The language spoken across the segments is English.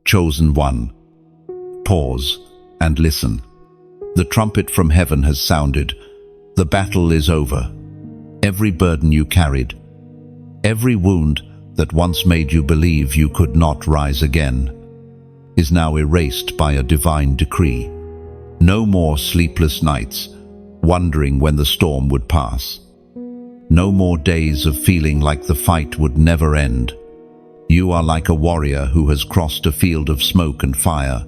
Chosen one, pause and listen. The trumpet from heaven has sounded. The battle is over. Every burden you carried, every wound that once made you believe you could not rise again, is now erased by a divine decree. No more sleepless nights, wondering when the storm would pass. No more days of feeling like the fight would never end. You are like a warrior who has crossed a field of smoke and fire.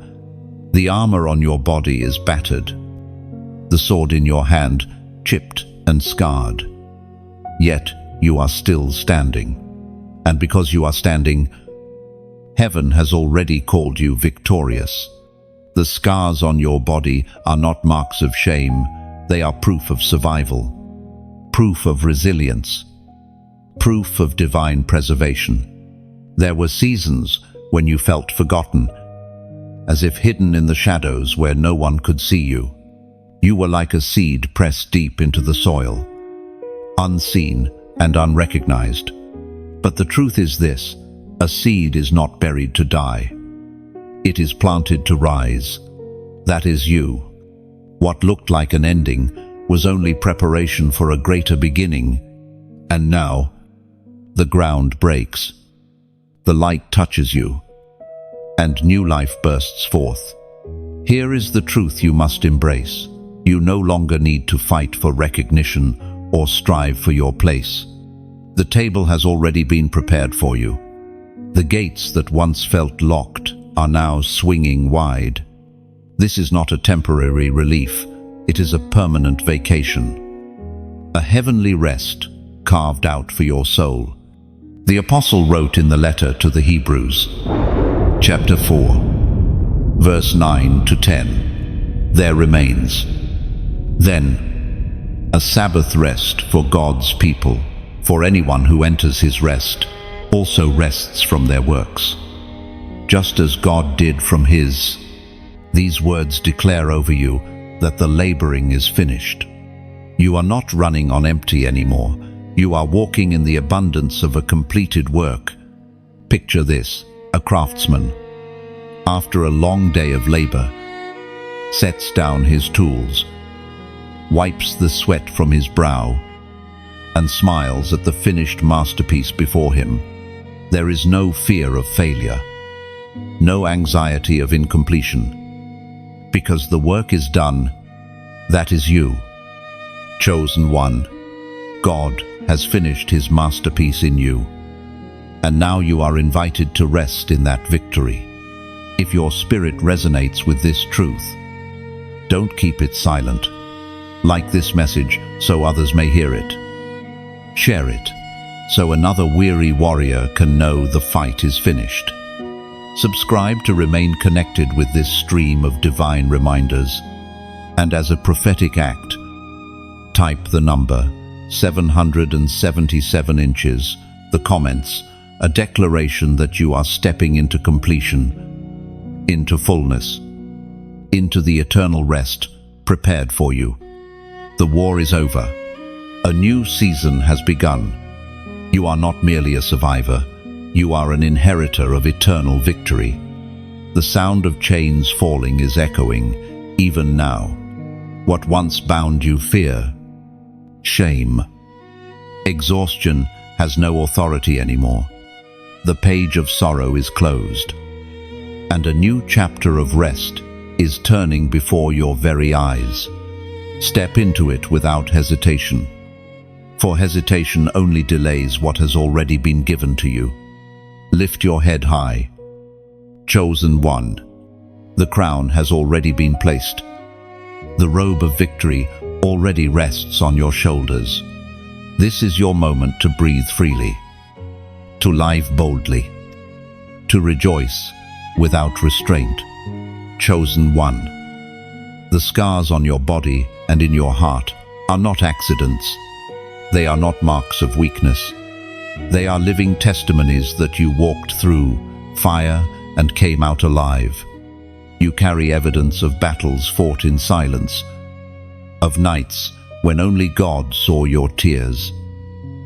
The armor on your body is battered, the sword in your hand chipped and scarred. Yet you are still standing. And because you are standing, heaven has already called you victorious. The scars on your body are not marks of shame, they are proof of survival, proof of resilience, proof of divine preservation. There were seasons when you felt forgotten, as if hidden in the shadows where no one could see you. You were like a seed pressed deep into the soil, unseen and unrecognized. But the truth is this: a seed is not buried to die. It is planted to rise. That is you. What looked like an ending was only preparation for a greater beginning. And now, the ground breaks. The light touches you, and new life bursts forth. Here is the truth you must embrace. You no longer need to fight for recognition or strive for your place. The table has already been prepared for you. The gates that once felt locked are now swinging wide. This is not a temporary relief, it is a permanent vacation. A heavenly rest carved out for your soul. The Apostle wrote in the letter to the Hebrews, chapter 4, verse 9 to 10, there remains then a Sabbath rest for God's people. For anyone who enters his rest also rests from their works, just as God did from his. These words declare over you that the laboring is finished. You are not running on empty anymore. You are walking in the abundance of a completed work. Picture this: a craftsman, after a long day of labor, sets down his tools, wipes the sweat from his brow, and smiles at the finished masterpiece before him. There is no fear of failure, no anxiety of incompletion, because the work is done. That is you, chosen one. God has finished his masterpiece in you, and now you are invited to rest in that victory. If your spirit resonates with this truth, don't keep it silent. Like this message so others may hear it. Share it, so another weary warrior can know the fight is finished. Subscribe to remain connected with this stream of divine reminders, and as a prophetic act, type the number 777 inches, the comments, a declaration that you are stepping into completion, into fullness, into the eternal rest prepared for you. The war is over. A new season has begun. You are not merely a survivor. You are an inheritor of eternal victory. The sound of chains falling is echoing, even now. What once bound you, fear, shame, exhaustion, has no authority anymore. The page of sorrow is closed, and a new chapter of rest is turning before your very eyes. Step into it without hesitation, for hesitation only delays what has already been given to you. Lift your head high, chosen one. The crown has already been placed. The robe of victory already rests on your shoulders. This is your moment to breathe freely, to live boldly, to rejoice without restraint. Chosen one. The scars on your body and in your heart are not accidents. They are not marks of weakness. They are living testimonies that you walked through fire and came out alive. You carry evidence of battles fought in silence, of nights when only God saw your tears.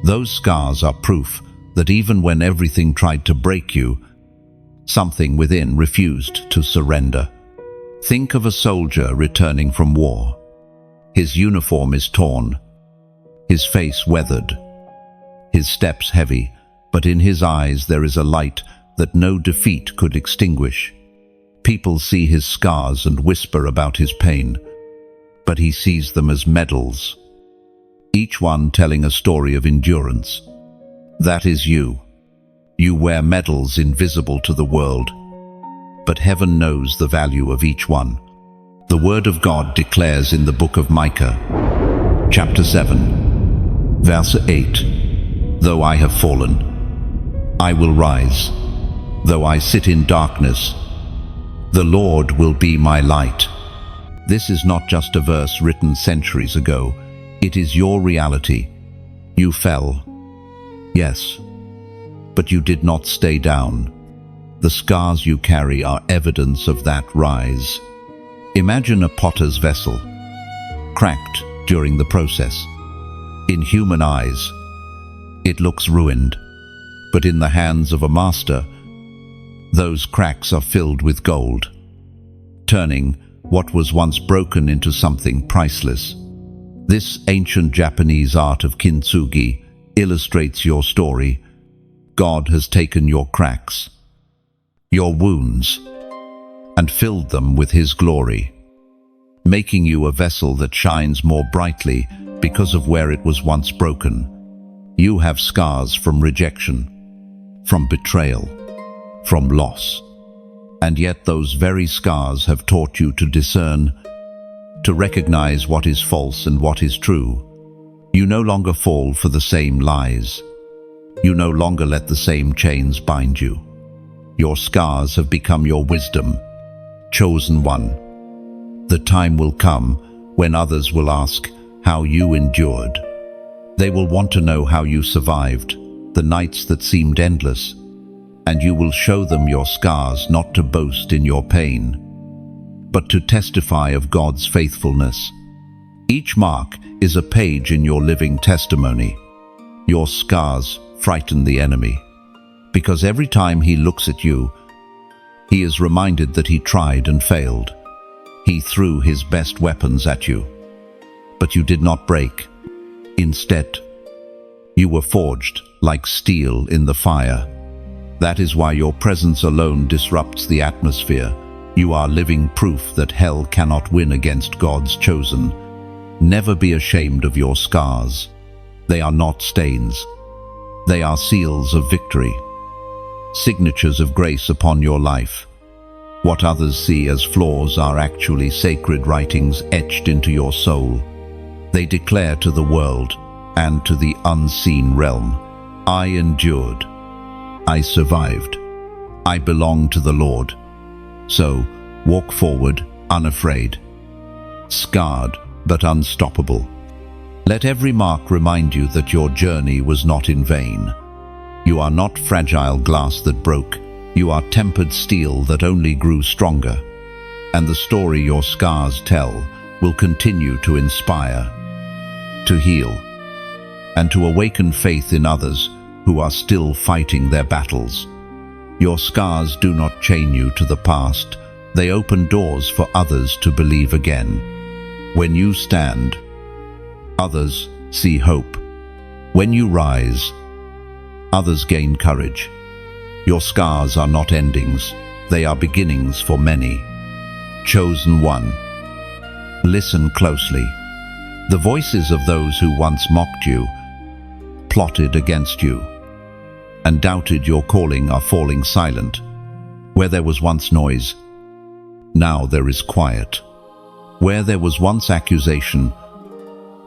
Those scars are proof that even when everything tried to break you, Something within refused to surrender. Think of a soldier returning from war. His uniform is torn, his face weathered, his steps heavy, but in his eyes there is a light that no defeat could extinguish. People see his scars and whisper about his pain, but he sees them as medals, each one telling a story of endurance. That is you. You wear medals invisible to the world, but heaven knows the value of each one. The Word of God declares in the book of Micah, chapter 7, verse 8, "Though I have fallen, I will rise. Though I sit in darkness, the Lord will be my light." This is not just a verse written centuries ago. It is your reality. You fell, yes, but you did not stay down. The scars you carry are evidence of that rise. Imagine a potter's vessel, cracked during the process. In human eyes, it looks ruined, but in the hands of a master, those cracks are filled with gold, turning what was once broken into something priceless. This ancient Japanese art of kintsugi illustrates your story. God has taken your cracks, your wounds, and filled them with His glory, making you a vessel that shines more brightly because of where it was once broken. You have scars from rejection, from betrayal, from loss. And yet those very scars have taught you to discern, to recognize what is false and what is true. You no longer fall for the same lies. You no longer let the same chains bind you. Your scars have become your wisdom, chosen one. The time will come when others will ask how you endured. They will want to know how you survived the nights that seemed endless, and you will show them your scars not to boast in your pain, but to testify of God's faithfulness. Each mark is a page in your living testimony. Your scars frighten the enemy, because every time he looks at you, he is reminded that he tried and failed. He threw his best weapons at you, but you did not break. Instead, you were forged like steel in the fire. That is why your presence alone disrupts the atmosphere. You are living proof that hell cannot win against God's chosen. Never be ashamed of your scars. They are not stains. They are seals of victory, signatures of grace upon your life. What others see as flaws are actually sacred writings etched into your soul. They declare to the world and to the unseen realm, I endured. I survived. I belong to the Lord. So, walk forward, unafraid, scarred but unstoppable. Let every mark remind you that your journey was not in vain. You are not fragile glass that broke. You are tempered steel that only grew stronger. And the story your scars tell will continue to inspire, to heal, and to awaken faith in others who are still fighting their battles. Your scars do not chain you to the past. They open doors for others to believe again. When you stand, others see hope. When you rise, others gain courage. Your scars are not endings. They are beginnings for many. Chosen one. Listen closely. The voices of those who once mocked you, plotted against you, and doubted your calling are falling silent. Where there was once noise, now there is quiet. Where there was once accusation,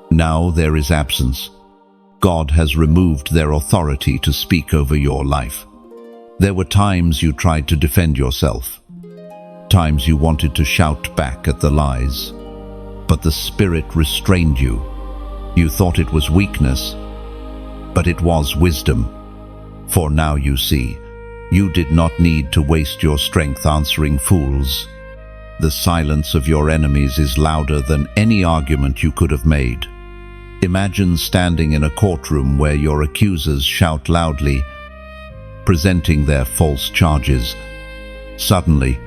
now there is absence. God has removed their authority to speak over your life. There were times you tried to defend yourself, times you wanted to shout back at the lies, but the Spirit restrained you. You thought it was weakness, but it was wisdom. For now you see, you did not need to waste your strength answering fools. The silence of your enemies is louder than any argument you could have made. Imagine standing in a courtroom where your accusers shout loudly, presenting their false charges, Suddenly,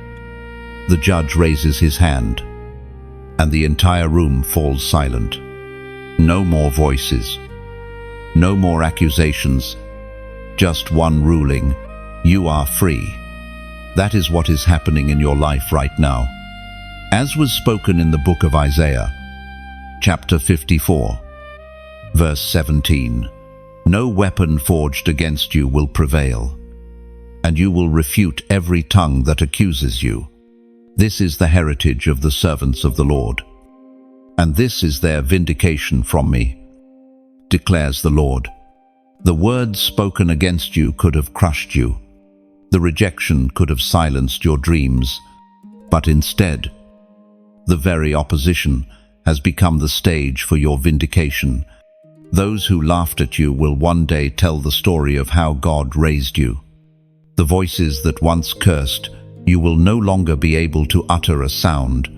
the judge raises his hand, and the entire room falls silent. No more voices, no more accusations, just one ruling: you are free. That is what is happening in your life right now. As was spoken in the book of Isaiah, chapter 54, verse 17, "No weapon forged against you will prevail, and you will refute every tongue that accuses you. This is the heritage of the servants of the Lord, and this is their vindication from me, declares the Lord." The words spoken against you could have crushed you. The rejection could have silenced your dreams, but instead, the very opposition has become the stage for your vindication. Those who laughed at you will one day tell the story of how God raised you. The voices that once cursed you will no longer be able to utter a sound,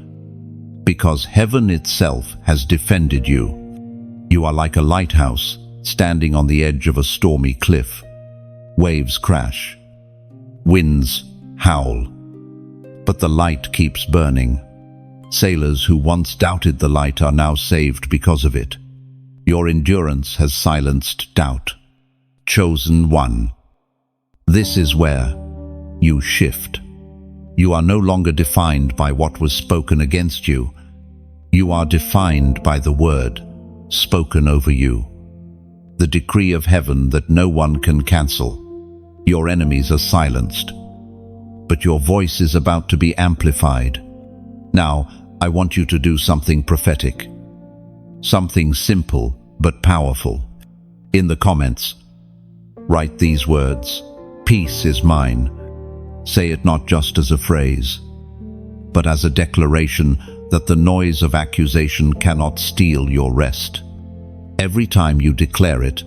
because heaven itself has defended you. You are like a lighthouse standing on the edge of a stormy cliff. Waves crash, winds howl, but the light keeps burning. Sailors who once doubted the light are now saved because of it. Your endurance has silenced doubt. Chosen one. This is where you shift. You are no longer defined by what was spoken against you. You are defined by the word spoken over you. The decree of heaven that no one can cancel. Your enemies are silenced, but your voice is about to be amplified. Now, I want you to do something prophetic. Something simple but powerful. In the comments, write these words: "Peace is mine." Say it not just as a phrase, but as a declaration that the noise of accusation cannot steal your rest. Every time you declare it,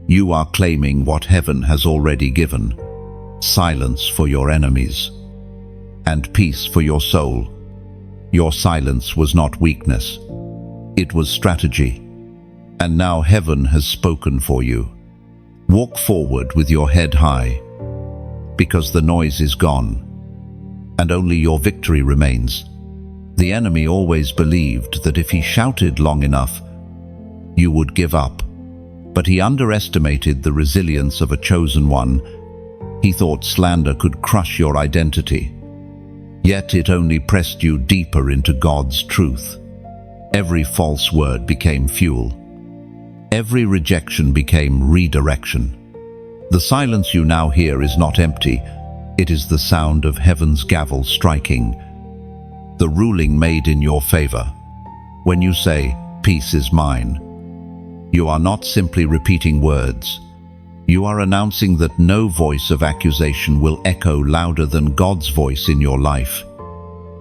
you are claiming what heaven has already given: silence for your enemies and peace for your soul. Your silence was not weakness, it was strategy. And now heaven has spoken for you. Walk forward with your head high, because the noise is gone, and only your victory remains. The enemy always believed that if he shouted long enough, you would give up. But he underestimated the resilience of a chosen one. He thought slander could crush your identity. Yet it only pressed you deeper into God's truth. Every false word became fuel. Every rejection became redirection. The silence you now hear is not empty. It is the sound of heaven's gavel striking, the ruling made in your favor. When you say, "Peace is mine," you are not simply repeating words. You are announcing that no voice of accusation will echo louder than God's voice in your life.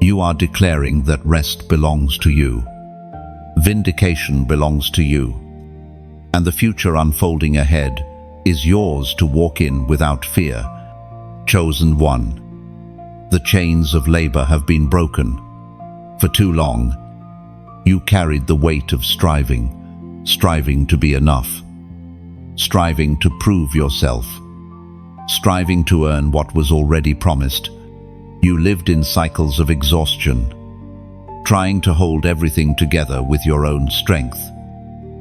You are declaring that rest belongs to you. Vindication belongs to you. And the future unfolding ahead is yours to walk in without fear. Chosen one. The chains of labor have been broken. For too long, you carried the weight of striving to be enough, striving to prove yourself, striving to earn what was already promised. You lived in cycles of exhaustion, trying to hold everything together with your own strength.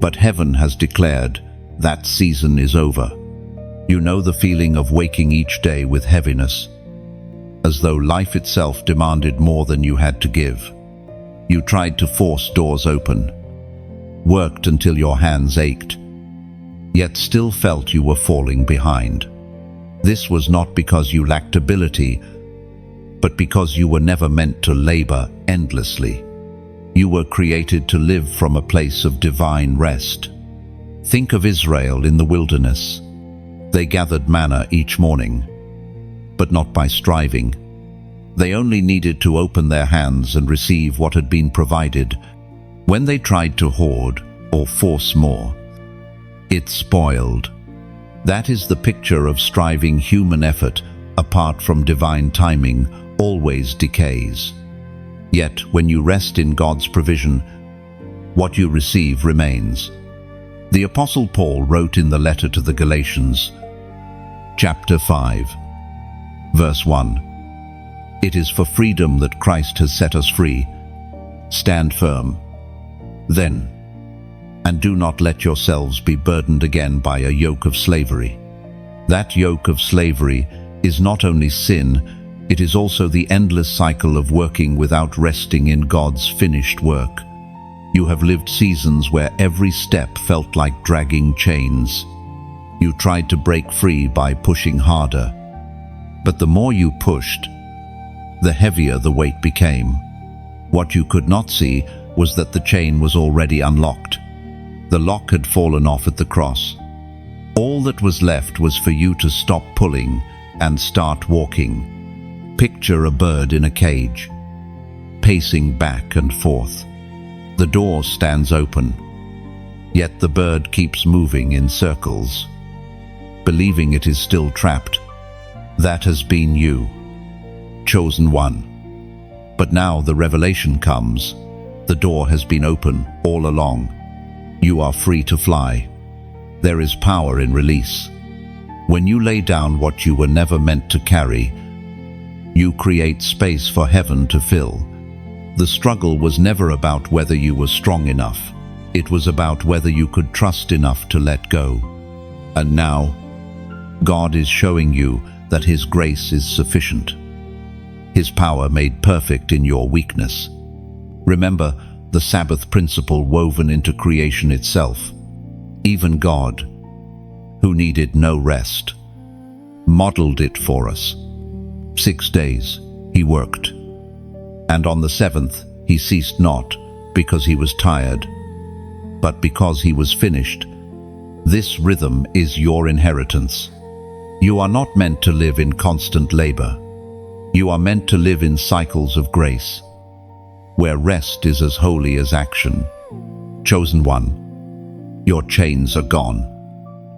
But heaven has declared that season is over. You know the feeling of waking each day with heaviness, as though life itself demanded more than you had to give. You tried to force doors open, worked until your hands ached, yet still felt you were falling behind. This was not because you lacked ability, but because you were never meant to labor endlessly. You were created to live from a place of divine rest. Think of Israel in the wilderness. They gathered manna each morning, but not by striving. They only needed to open their hands and receive what had been provided. When they tried to hoard or force more, it spoiled. That is the picture of striving. Human effort, apart from divine timing, always decays. Yet, when you rest in God's provision, what you receive remains. The Apostle Paul wrote in the letter to the Galatians, chapter 5, verse 1, It is for freedom that Christ has set us free. Stand firm, then, and do not let yourselves be burdened again by a yoke of slavery. That yoke of slavery is not only sin, it is also the endless cycle of working without resting in God's finished work. You have lived seasons where every step felt like dragging chains. You tried to break free by pushing harder. But the more you pushed, the heavier the weight became. What you could not see was that the chain was already unlocked. The lock had fallen off at the cross. All that was left was for you to stop pulling and start walking. Picture a bird in a cage, pacing back and forth. The door stands open, yet the bird keeps moving in circles, believing it is still trapped. That has been you, chosen one. But now the revelation comes. The door has been open all along. You are free to fly. There is power in release. When you lay down what you were never meant to carry, you create space for heaven to fill. The struggle was never about whether you were strong enough. It was about whether you could trust enough to let go. And now, God is showing you that His grace is sufficient. His power made perfect in your weakness. Remember the Sabbath principle woven into creation itself. Even God, who needed no rest, modeled it for us. 6 days He worked, and on the seventh He ceased not, because He was tired, but because He was finished. This rhythm is your inheritance. You are not meant to live in constant labor. You are meant to live in cycles of grace, where rest is as holy as action. Chosen one, your chains are gone.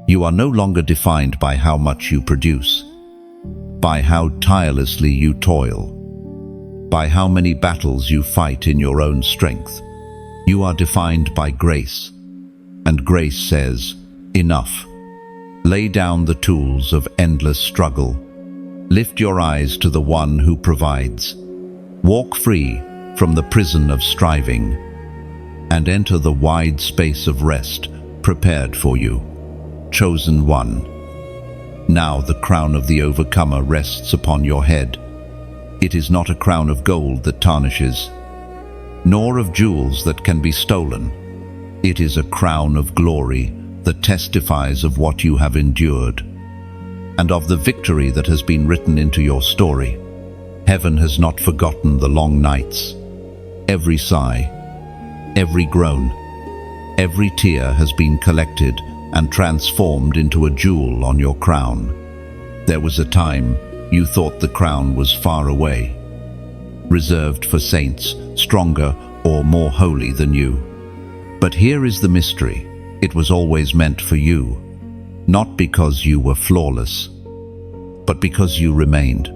You are no longer defined by how much you produce, by how tirelessly you toil, by how many battles you fight in your own strength. You are defined by grace, and grace says, enough. Lay down the tools of endless struggle. Lift your eyes to the one who provides. Walk free from the prison of striving, and enter the wide space of rest prepared for you. Chosen one. Now the crown of the overcomer rests upon your head. It is not a crown of gold that tarnishes, nor of jewels that can be stolen. It is a crown of glory that testifies of what you have endured, and of the victory that has been written into your story. Heaven has not forgotten the long nights. Every sigh, every groan, every tear has been collected and transformed into a jewel on your crown. There was a time you thought the crown was far away, reserved for saints stronger or more holy than you. But here is the mystery. It was always meant for you, not because you were flawless, but because you remained.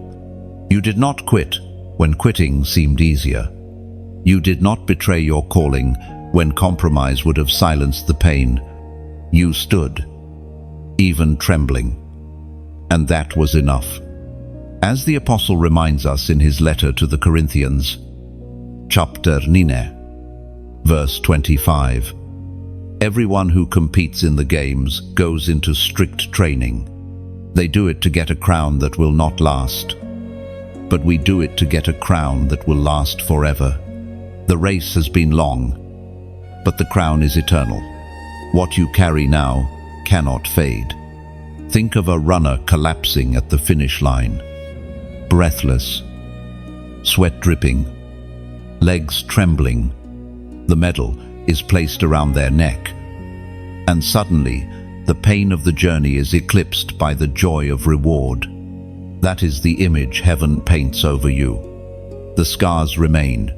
You did not quit when quitting seemed easier. You did not betray your calling when compromise would have silenced the pain. You stood, even trembling, and that was enough. As the Apostle reminds us in his letter to the Corinthians, chapter 9, verse 25, everyone who competes in the games goes into strict training. They do it to get a crown that will not last, but we do it to get a crown that will last forever. The race has been long, but the crown is eternal. What you carry now cannot fade. Think of a runner collapsing at the finish line, breathless, sweat dripping, legs trembling. The medal is placed around their neck, and suddenly the pain of the journey is eclipsed by the joy of reward. That is the image heaven paints over you. The scars remain,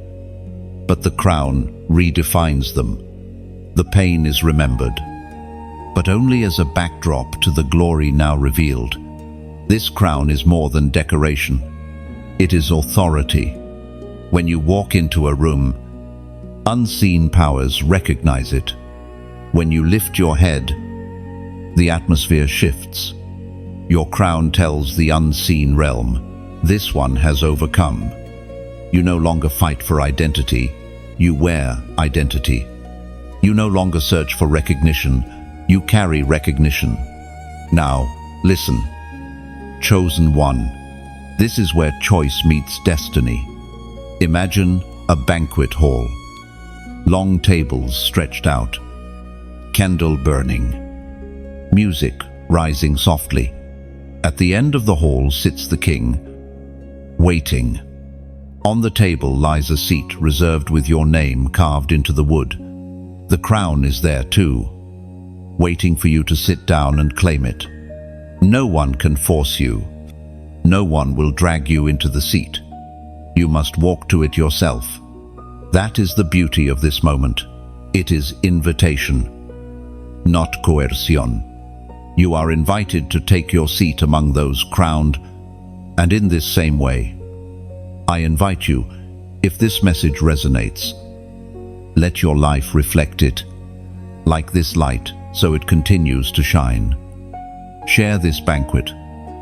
but the crown redefines them. The pain is remembered, but only as a backdrop to the glory now revealed. This crown is more than decoration. It is authority. When you walk into a room, unseen powers recognize it. When you lift your head, the atmosphere shifts. Your crown tells the unseen realm, This one has overcome. You no longer fight for identity, you wear identity. You no longer search for recognition, you carry recognition. Now, listen. Chosen one. This is where choice meets destiny. Imagine a banquet hall. Long tables stretched out. Candle burning. Music rising softly. At the end of the hall sits the king, waiting. On the table lies a seat reserved with your name carved into the wood. The crown is there too, waiting for you to sit down and claim it. No one can force you. No one will drag you into the seat. You must walk to it yourself. That is the beauty of this moment. It is invitation, not coercion. You are invited to take your seat among those crowned, and in this same way, I invite you, if this message resonates, let your life reflect it, like this light, so it continues to shine. Share this banquet,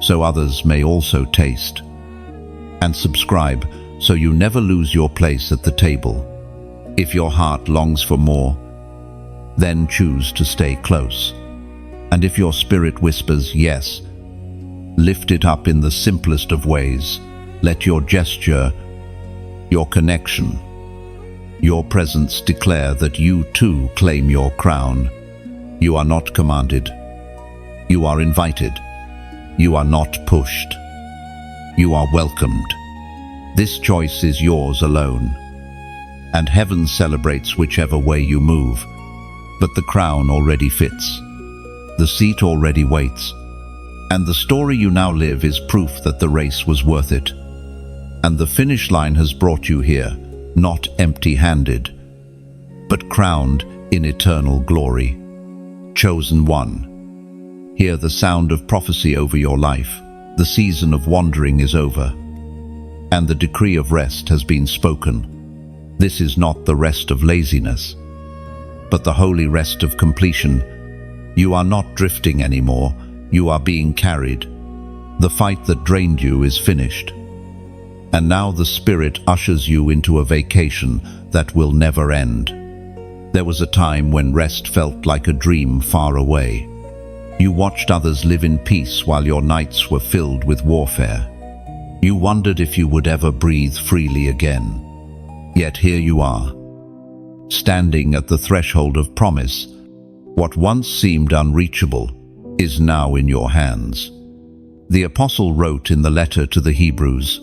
so others may also taste. And subscribe, so you never lose your place at the table. If your heart longs for more, then choose to stay close. And if your spirit whispers yes, lift it up in the simplest of ways. Let your gesture, your connection, your presence declare that you too claim your crown. You are not commanded. You are invited. You are not pushed. You are welcomed. This choice is yours alone. And heaven celebrates whichever way you move. But the crown already fits. The seat already waits. And the story you now live is proof that the race was worth it. And the finish line has brought you here, not empty-handed, but crowned in eternal glory. Chosen one. Hear the sound of prophecy over your life. The season of wandering is over, and the decree of rest has been spoken. This is not the rest of laziness, but the holy rest of completion. You are not drifting anymore, you are being carried. The fight that drained you is finished. And now the Spirit ushers you into a vacation that will never end. There was a time when rest felt like a dream far away. You watched others live in peace while your nights were filled with warfare. You wondered if you would ever breathe freely again. Yet here you are, standing at the threshold of promise. What once seemed unreachable is now in your hands. The Apostle wrote in the letter to the Hebrews,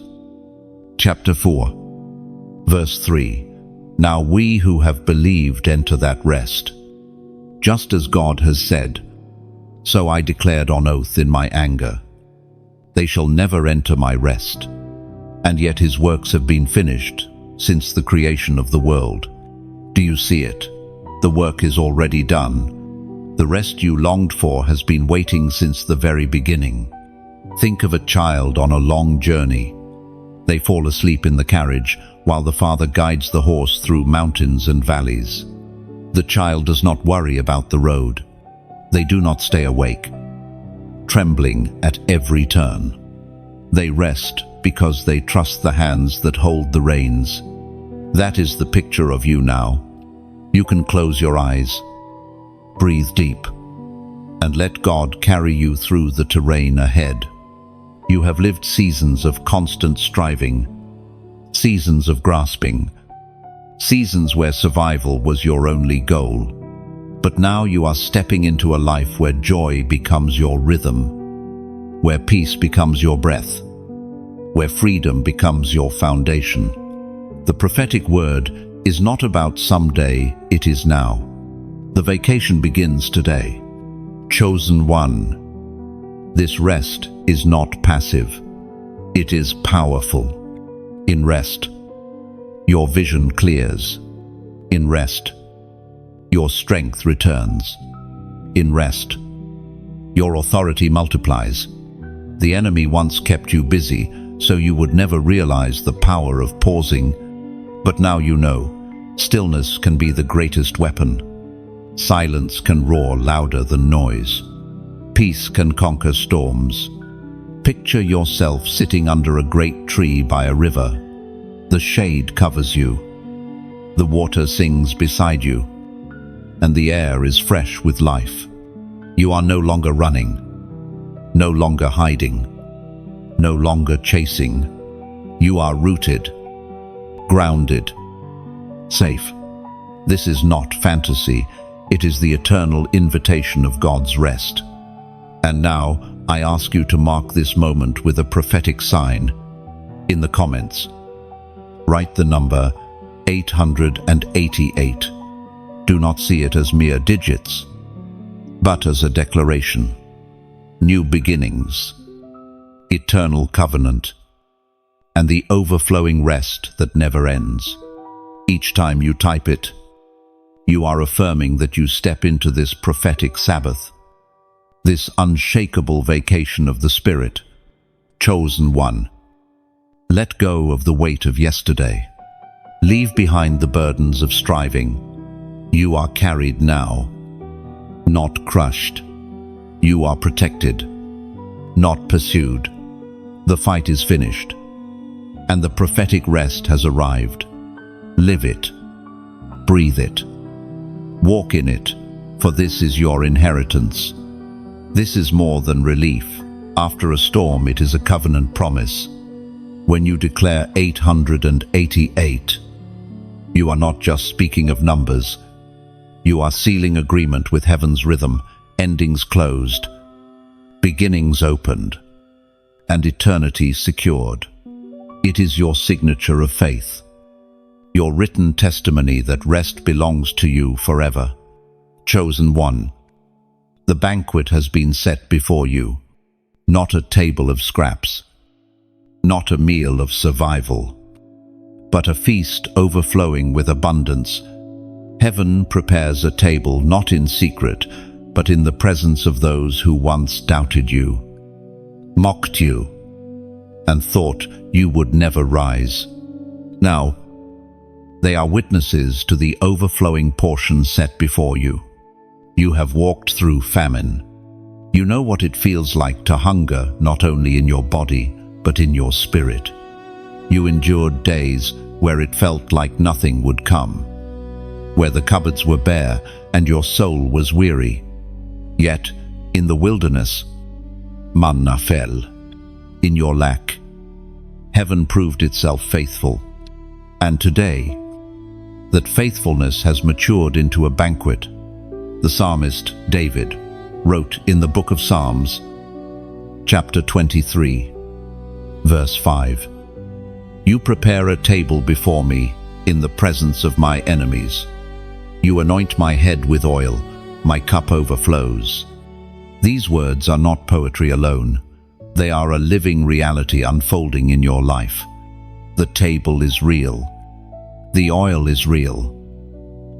Chapter 4, verse 3, Now we who have believed enter that rest. Just as God has said, so I declared on oath in my anger, they shall never enter my rest. And yet his works have been finished since the creation of the world. Do you see it? The work is already done. The rest you longed for has been waiting since the very beginning. Think of a child on a long journey. They fall asleep in the carriage while the father guides the horse through mountains and valleys. The child does not worry about the road. They do not stay awake, trembling at every turn. They rest because they trust the hands that hold the reins. That is the picture of you now. You can close your eyes, breathe deep, and let God carry you through the terrain ahead. You have lived seasons of constant striving, seasons of grasping, seasons where survival was your only goal. But now you are stepping into a life where joy becomes your rhythm, where peace becomes your breath, where freedom becomes your foundation. The prophetic word is not about someday, it is now. The vacation begins today. Chosen one. This rest is not passive. It is powerful. In rest, your vision clears. In rest, your strength returns. In rest, your authority multiplies. The enemy once kept you busy, so you would never realize the power of pausing. But now you know, stillness can be the greatest weapon. Silence can roar louder than noise. Peace can conquer storms. Picture yourself sitting under a great tree by a river. The shade covers you. The water sings beside you, and the air is fresh with life. You are no longer running, no longer hiding, no longer chasing. You are rooted, grounded, safe. This is not fantasy. It is the eternal invitation of God's rest. And now, I ask you to mark this moment with a prophetic sign. In the comments, write the number 888. Do not see it as mere digits, but as a declaration. New beginnings, eternal covenant, and the overflowing rest that never ends. Each time you type it, you are affirming that you step into this prophetic Sabbath, this unshakable vacation of the Spirit. Chosen one, let go of the weight of yesterday. Leave behind the burdens of striving. You are carried now, not crushed. You are protected, not pursued. The fight is finished, and the prophetic rest has arrived. Live it, breathe it, walk in it, for this is your inheritance. This is more than relief. After a storm, it is a covenant promise. When you declare 888, you are not just speaking of numbers. You are sealing agreement with heaven's rhythm, endings closed, beginnings opened, and eternity secured. It is your signature of faith, your written testimony that rest belongs to you forever. Chosen one, the banquet has been set before you, not a table of scraps, not a meal of survival, but a feast overflowing with abundance. Heaven prepares a table not in secret, but in the presence of those who once doubted you, mocked you, and thought you would never rise. Now, they are witnesses to the overflowing portion set before you. You have walked through famine. You know what it feels like to hunger not only in your body, but in your spirit. You endured days where it felt like nothing would come, where the cupboards were bare and your soul was weary. Yet, in the wilderness, manna fell. In your lack, heaven proved itself faithful. And today, that faithfulness has matured into a banquet. The psalmist David wrote in the book of Psalms, chapter 23, verse 5, "You prepare a table before me in the presence of my enemies. You anoint my head with oil, my cup overflows." These words are not poetry alone. They are a living reality unfolding in your life. The table is real. The oil is real.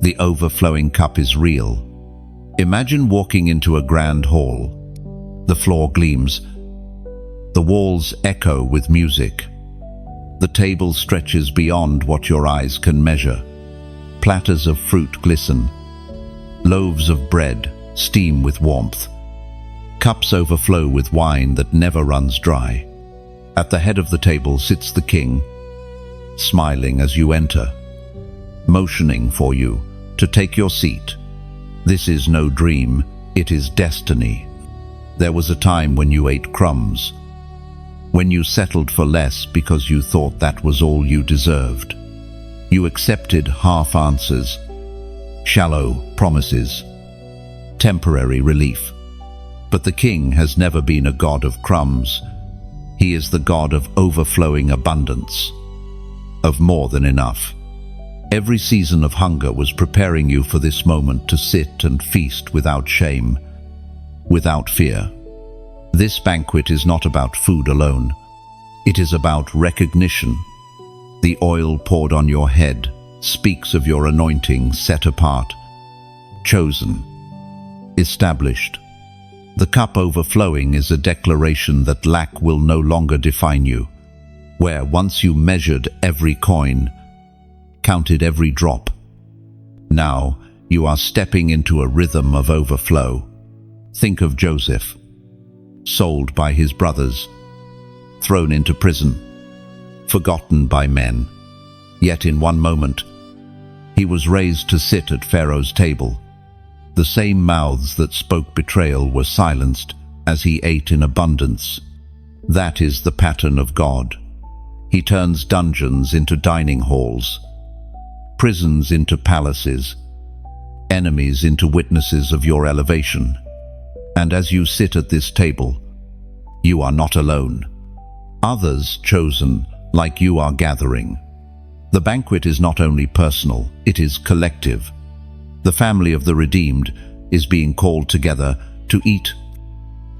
The overflowing cup is real. Imagine walking into a grand hall. The floor gleams. The walls echo with music. The table stretches beyond what your eyes can measure. Platters of fruit glisten. Loaves of bread steam with warmth. Cups overflow with wine that never runs dry. At the head of the table sits the king, smiling as you enter, motioning for you to take your seat. This is no dream, it is destiny. There was a time when you ate crumbs, when you settled for less because you thought that was all you deserved. You accepted half answers, shallow promises, temporary relief. But the King has never been a God of crumbs. He is the God of overflowing abundance, of more than enough. Every season of hunger was preparing you for this moment to sit and feast without shame, without fear. This banquet is not about food alone. It is about recognition. The oil poured on your head speaks of your anointing, set apart, chosen, established. The cup overflowing is a declaration that lack will no longer define you. Where once you measured every coin, counted every drop, now you are stepping into a rhythm of overflow. Think of Joseph, sold by his brothers, thrown into prison, forgotten by men. Yet in one moment, he was raised to sit at Pharaoh's table. The same mouths that spoke betrayal were silenced as he ate in abundance. That is the pattern of God. He turns dungeons into dining halls, prisons into palaces, enemies into witnesses of your elevation. And as you sit at this table, you are not alone. Others chosen like you are gathering. The banquet is not only personal, it is collective. The family of the redeemed is being called together to eat,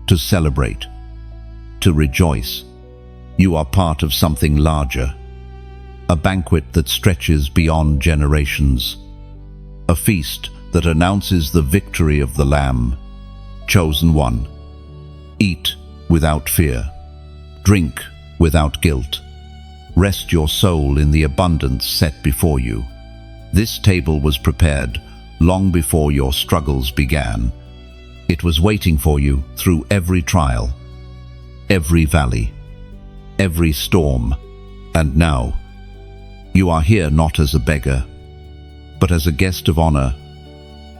to celebrate, to rejoice. You are part of something larger, a banquet that stretches beyond generations, a feast that announces the victory of the Lamb, chosen one. Eat without fear, drink without guilt. Rest your soul in the abundance set before you. This table was prepared long before your struggles began. It was waiting for you through every trial, every valley, every storm. And now, you are here not as a beggar, but as a guest of honor,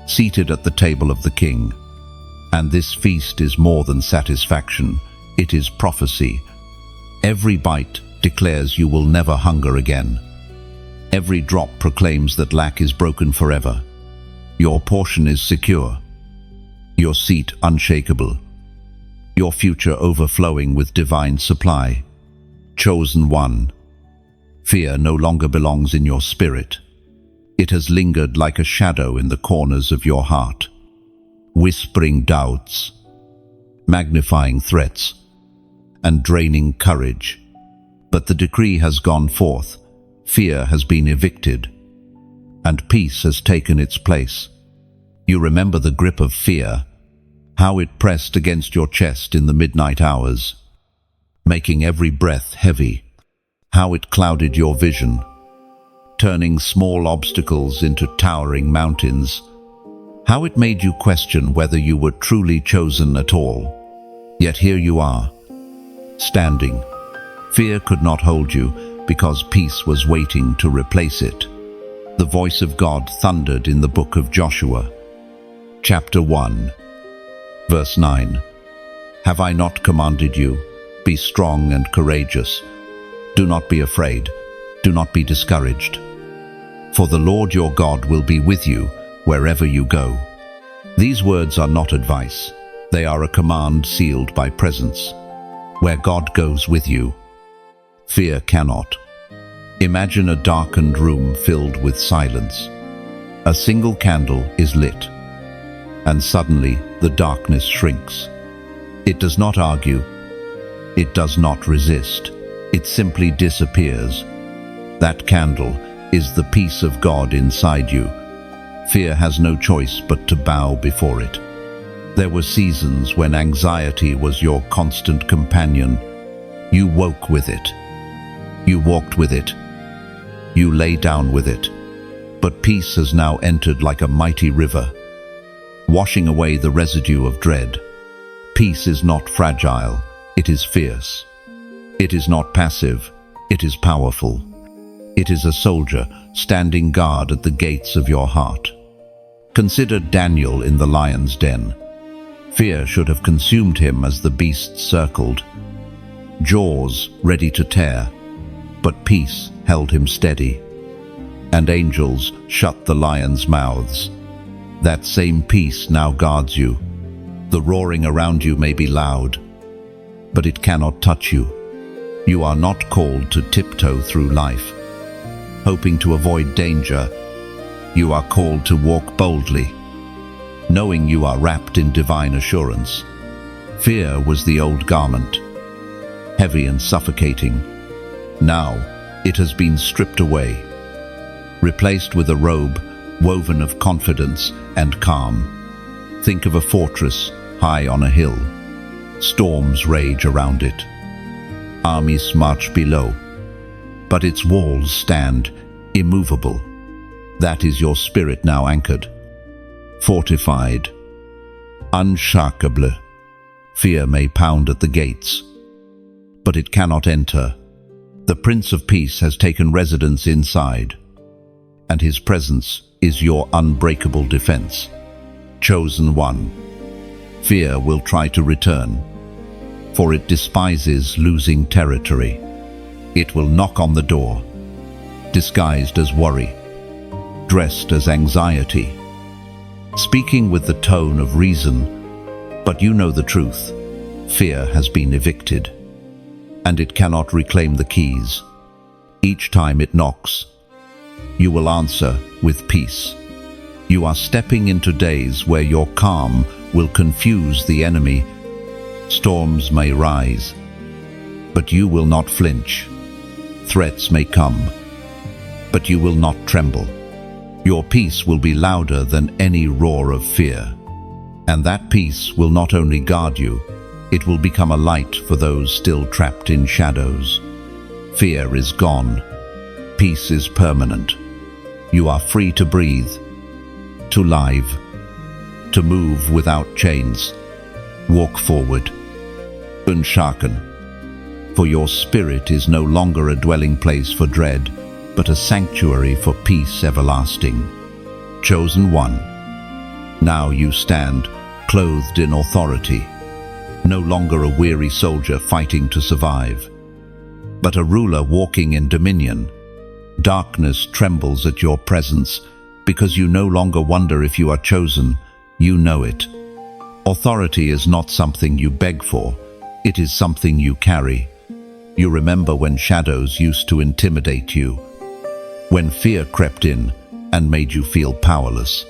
seated at the table of the King. And this feast is more than satisfaction, it is prophecy. Every bite declares you will never hunger again. Every drop proclaims that lack is broken forever. Your portion is secure, your seat unshakable, your future overflowing with divine supply. Chosen one, fear no longer belongs in your spirit. It has lingered like a shadow in the corners of your heart, whispering doubts, magnifying threats, and draining courage. But the decree has gone forth, fear has been evicted, and peace has taken its place. You remember the grip of fear, how it pressed against your chest in the midnight hours, making every breath heavy, how it clouded your vision, turning small obstacles into towering mountains, how it made you question whether you were truly chosen at all. Yet here you are, standing. Fear could not hold you because peace was waiting to replace it. The voice of God thundered in the book of Joshua, chapter 1, verse 9. Have I not commanded you? Be strong and courageous. Do not be afraid. Do not be discouraged. For the Lord your God will be with you wherever you go. These words are not advice. They are a command sealed by presence. Where God goes with you, fear cannot. Imagine a darkened room filled with silence. A single candle is lit, and suddenly the darkness shrinks. It does not argue. It does not resist. It simply disappears. That candle is the peace of God inside you. Fear has no choice but to bow before it. There were seasons when anxiety was your constant companion. You woke with it. You walked with it. You lay down with it. But peace has now entered like a mighty river, washing away the residue of dread. Peace is not fragile, it is fierce. It is not passive, it is powerful. It is a soldier standing guard at the gates of your heart. Consider Daniel in the lion's den. Fear should have consumed him as the beasts circled, jaws ready to tear, but peace held him steady, and angels shut the lions' mouths. That same peace now guards you. The roaring around you may be loud, but it cannot touch you. You are not called to tiptoe through life, hoping to avoid danger. You are called to walk boldly, knowing you are wrapped in divine assurance. Fear was the old garment, heavy and suffocating. Now it has been stripped away, replaced with a robe woven of confidence and calm. Think of a fortress high on a hill. Storms rage around it. Armies march below, but its walls stand immovable. That is your spirit now anchored, fortified, unshakable. Fear may pound at the gates, but it cannot enter. The Prince of Peace has taken residence inside, and his presence is your unbreakable defense. Chosen one. Fear will try to return, for it despises losing territory. It will knock on the door, disguised as worry, dressed as anxiety, speaking with the tone of reason, but you know the truth. Fear has been evicted, and it cannot reclaim the keys. Each time it knocks, you will answer with peace. You are stepping into days where your calm will confuse the enemy. Storms may rise, but you will not flinch. Threats may come, but you will not tremble. Your peace will be louder than any roar of fear. And that peace will not only guard you, it will become a light for those still trapped in shadows. Fear is gone. Peace is permanent. You are free to breathe, to live, to move without chains. Walk forward. Unshaken. For your spirit is no longer a dwelling place for dread, but a sanctuary for peace everlasting. Chosen one. Now you stand, clothed in authority, no longer a weary soldier fighting to survive, but a ruler walking in dominion. Darkness trembles at your presence because you no longer wonder if you are chosen, you know it. Authority is not something you beg for, it is something you carry. You remember when shadows used to intimidate you, when fear crept in and made you feel powerless.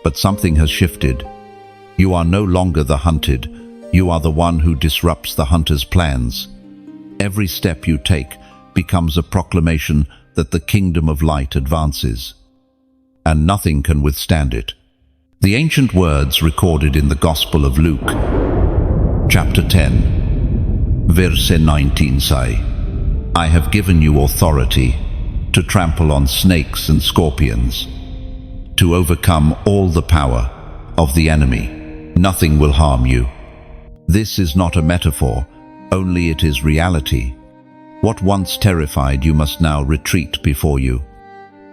But something has shifted. You are no longer the hunted, you are the one who disrupts the hunter's plans. Every step you take becomes a proclamation that the kingdom of light advances, and nothing can withstand it. The ancient words recorded in the Gospel of Luke, chapter 10, verse 19 say, "I have given you authority to trample on snakes and scorpions, to overcome all the power of the enemy. Nothing will harm you." This is not a metaphor, only it is reality. What once terrified you must now retreat before you.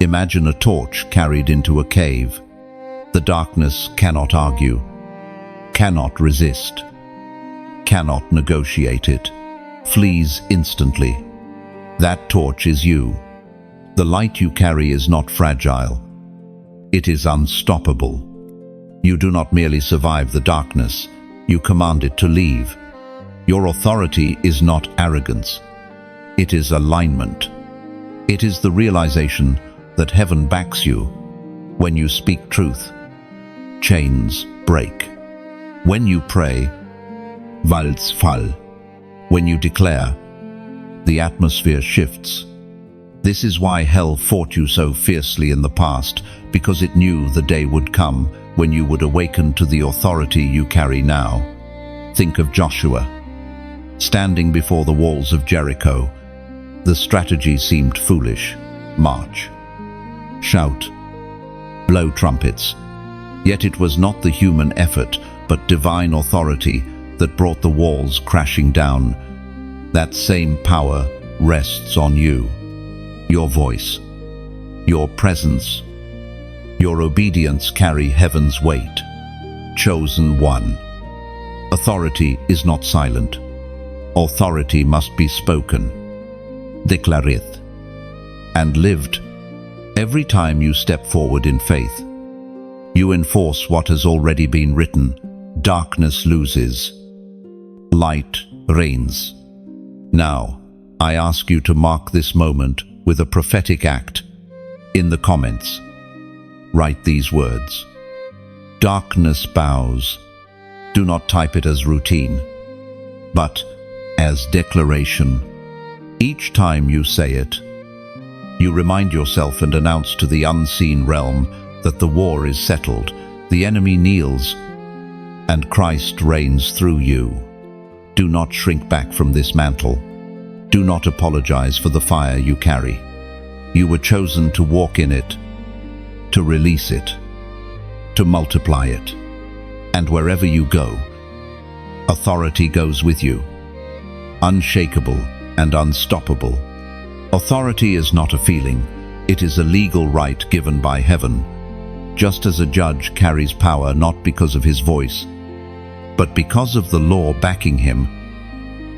Imagine a torch carried into a cave. The darkness cannot argue, cannot resist, cannot negotiate it, flees instantly. That torch is you. The light you carry is not fragile. It is unstoppable. You do not merely survive the darkness, you command it to leave. Your authority is not arrogance. It is alignment. It is the realization that heaven backs you. When you speak truth, chains break. When you pray, walls fall. When you declare, the atmosphere shifts. This is why hell fought you so fiercely in the past, because it knew the day would come when you would awaken to the authority you carry now. Think of Joshua, standing before the walls of Jericho. The strategy seemed foolish. March, shout, blow trumpets. Yet it was not the human effort, but divine authority that brought the walls crashing down. That same power rests on you. Your voice, your presence, your obedience carry heaven's weight. Chosen one. Authority is not silent. Authority must be spoken, declareth, and lived. Every time you step forward in faith, you enforce what has already been written. Darkness loses, light reigns. Now, I ask you to mark this moment with a prophetic act. In the comments, write these words. Darkness bows. Do not type it as routine, but as declaration. Each time you say it, you remind yourself and announce to the unseen realm that the war is settled, the enemy kneels, and Christ reigns through you. Do not shrink back from this mantle. Do not apologize for the fire you carry. You were chosen to walk in it, to release it, to multiply it. And wherever you go, authority goes with you. unshakable and unstoppable. Authority is not a feeling, it is a legal right given by heaven. Just as a judge carries power not because of his voice, but because of the law backing him,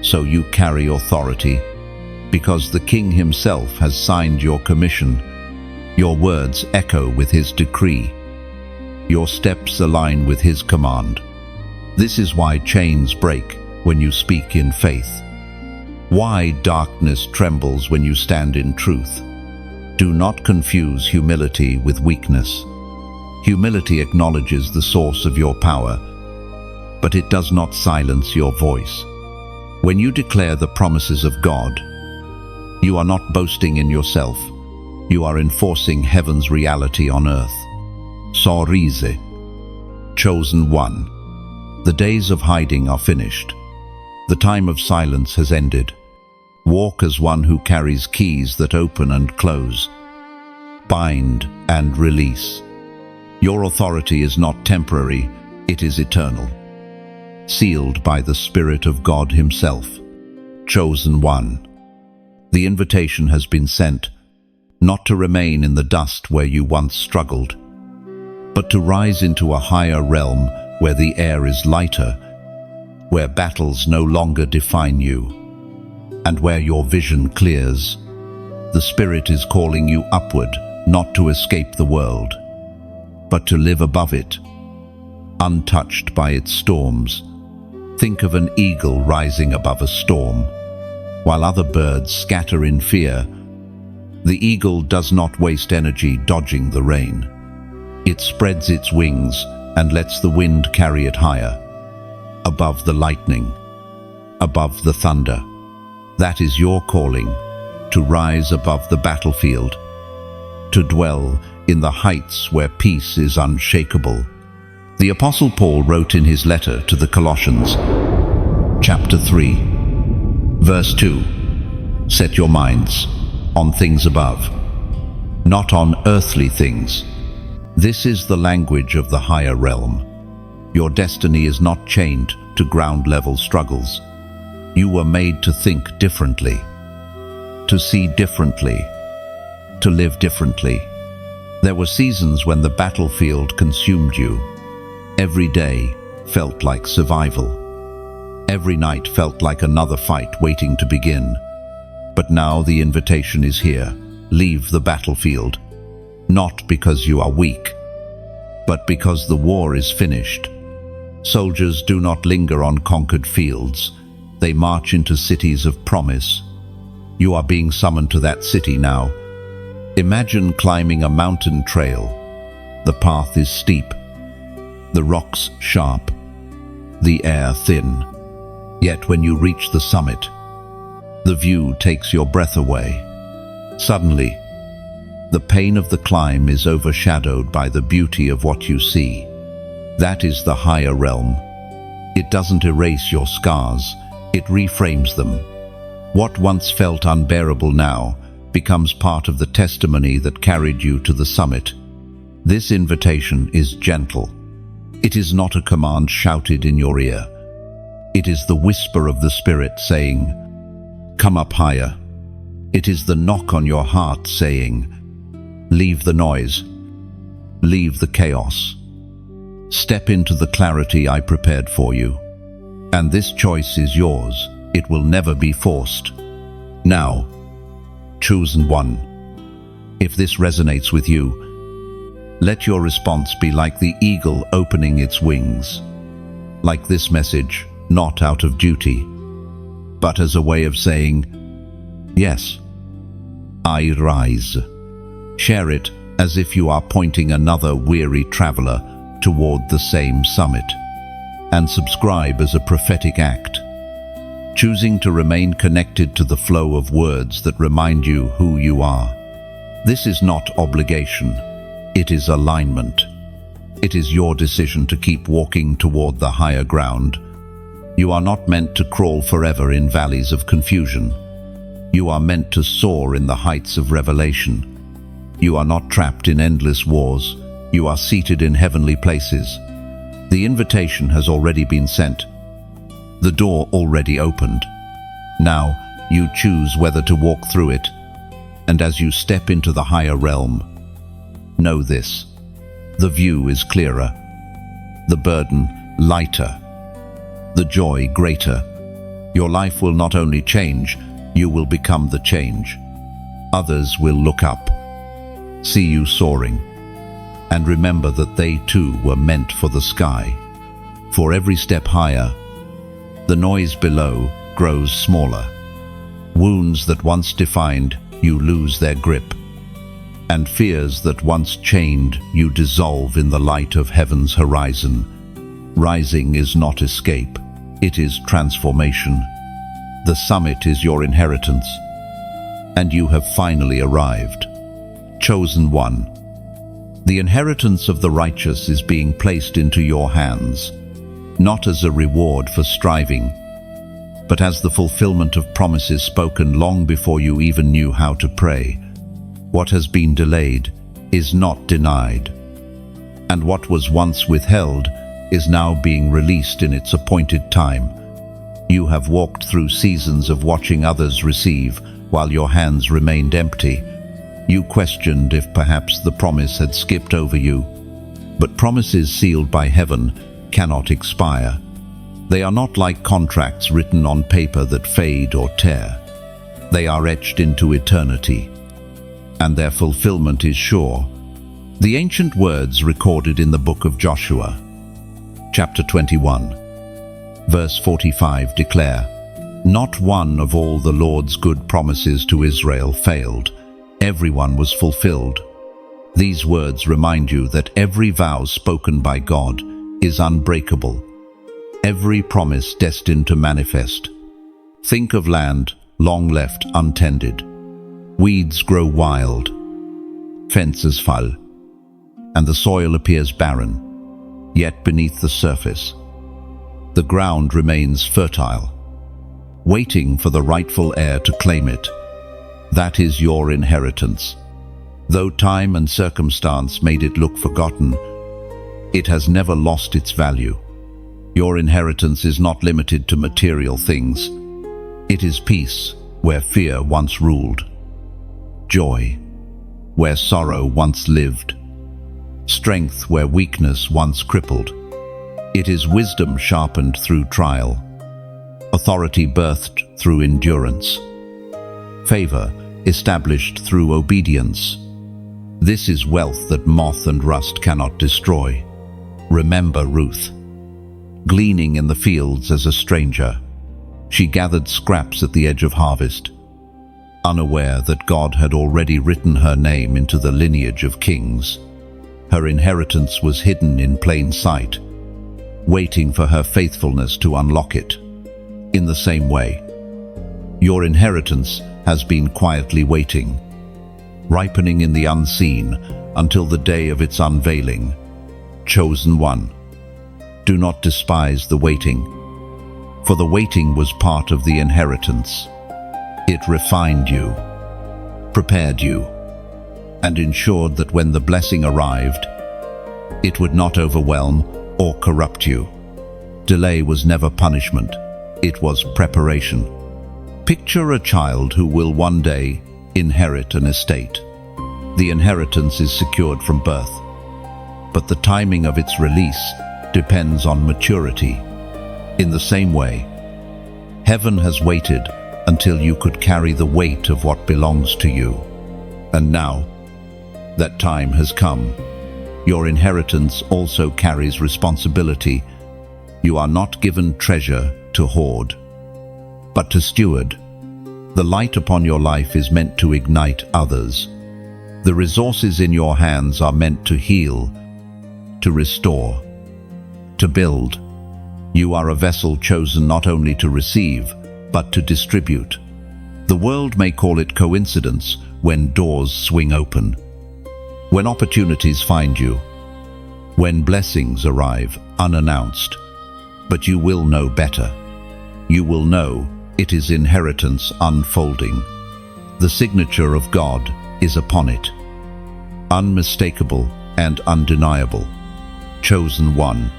so you carry authority because the King himself has signed your commission. Your words echo with his decree. Your steps align with his command. This is why chains break when you speak in faith. Why darkness trembles when you stand in truth. Do not confuse humility with weakness. Humility acknowledges the source of your power, but it does not silence your voice. When you declare the promises of God, you are not boasting in yourself. You are enforcing heaven's reality on earth. Sorrise. Chosen one. The days of hiding are finished. The time of silence has ended. Walk as one who carries keys that open and close. Bind and release. Your authority is not temporary, it is eternal. Sealed by the Spirit of God himself. Chosen one. The invitation has been sent, not to remain in the dust where you once struggled, but to rise into a higher realm where the air is lighter, where battles no longer define you, and where your vision clears. The Spirit is calling you upward, not to escape the world, but to live above it, untouched by its storms. Think of an eagle rising above a storm. While other birds scatter in fear, the eagle does not waste energy dodging the rain. It spreads its wings and lets the wind carry it higher, above the lightning, above the thunder. That is your calling, to rise above the battlefield, to dwell in the heights where peace is unshakable. The Apostle Paul wrote in his letter to the Colossians, chapter 3, verse 2, "Set your minds on things above, not on earthly things." This is the language of the higher realm. Your destiny is not chained to ground-level struggles. You were made to think differently, to see differently, to live differently. There were seasons when the battlefield consumed you. Every day felt like survival. Every night felt like another fight waiting to begin. But now the invitation is here. Leave the battlefield. Not because you are weak, but because the war is finished. Soldiers do not linger on conquered fields. They march into cities of promise. You are being summoned to that city now. Imagine climbing a mountain trail. The path is steep, the rocks sharp, the air thin. Yet when you reach the summit, the view takes your breath away. Suddenly, the pain of the climb is overshadowed by the beauty of what you see. That is the higher realm. It doesn't erase your scars, it reframes them. What once felt unbearable now becomes part of the testimony that carried you to the summit. This invitation is gentle. It is not a command shouted in your ear. It is the whisper of the Spirit saying, "Come up higher." It is the knock on your heart saying, "Leave the noise, leave the chaos. Step into the clarity I prepared for you." And this choice is yours. It will never be forced. Now, chosen one. If this resonates with you, let your response be like the eagle opening its wings. Like this message, not out of duty, but as a way of saying, "Yes, I rise." Share it as if you are pointing another weary traveler toward the same summit. And subscribe as a prophetic act, choosing to remain connected to the flow of words that remind you who you are. This is not obligation, it is alignment. It is your decision to keep walking toward the higher ground. You are not meant to crawl forever in valleys of confusion. You are meant to soar in the heights of revelation. You are not trapped in endless wars. You are seated in heavenly places. The invitation has already been sent. The door already opened. Now, you choose whether to walk through it, and as you step into the higher realm, know this: the view is clearer, the burden lighter, the joy greater. Your life will not only change, you will become the change. Others will look up, see you soaring, and remember that they too were meant for the sky. For every step higher, the noise below grows smaller. Wounds that once defined you lose their grip, and fears that once chained you dissolve in the light of heaven's horizon. Rising is not escape, it is transformation. The summit is your inheritance, and you have finally arrived. Chosen one. The inheritance of the righteous is being placed into your hands, not as a reward for striving, but as the fulfillment of promises spoken long before you even knew how to pray. What has been delayed is not denied, and what was once withheld is now being released in its appointed time. You have walked through seasons of watching others receive while your hands remained empty. You questioned if perhaps the promise had skipped over you, but promises sealed by heaven cannot expire. They are not like contracts written on paper that fade or tear. They are etched into eternity, and their fulfillment is sure. The ancient words recorded in the book of Joshua, chapter 21, verse 45 declare, "Not one of all the Lord's good promises to Israel failed. Everyone was fulfilled." These words remind you that every vow spoken by God is unbreakable. Every promise destined to manifest. Think of land long left untended. Weeds grow wild, fences fall, and the soil appears barren. Yet beneath the surface, the ground remains fertile, waiting for the rightful heir to claim it. That is your inheritance. Though time and circumstance made it look forgotten, it has never lost its value. Your inheritance is not limited to material things. It is peace where fear once ruled, joy where sorrow once lived, strength where weakness once crippled. It is wisdom sharpened through trial, authority birthed through endurance, favor established through obedience. This is wealth that moth and rust cannot destroy. Remember Ruth. Gleaning in the fields as a stranger, she gathered scraps at the edge of harvest, unaware that God had already written her name into the lineage of kings. Her inheritance was hidden in plain sight, waiting for her faithfulness to unlock it. In the same way, your inheritance has been quietly waiting, ripening in the unseen until the day of its unveiling. Chosen one. Do not despise the waiting, for the waiting was part of the inheritance. It refined you, prepared you, and ensured that when the blessing arrived, it would not overwhelm or corrupt you. Delay was never punishment, it was preparation. Picture a child who will one day inherit an estate. The inheritance is secured from birth, but the timing of its release depends on maturity. In the same way, heaven has waited until you could carry the weight of what belongs to you. And now, that time has come. Your inheritance also carries responsibility. You are not given treasure to hoard, but to steward. The light upon your life is meant to ignite others. The resources in your hands are meant to heal, to restore, to build. You are a vessel chosen not only to receive, but to distribute. The world may call it coincidence when doors swing open, when opportunities find you, when blessings arrive unannounced. But you will know better. You will know it is inheritance unfolding. The signature of God is upon it, unmistakable and undeniable. Chosen one.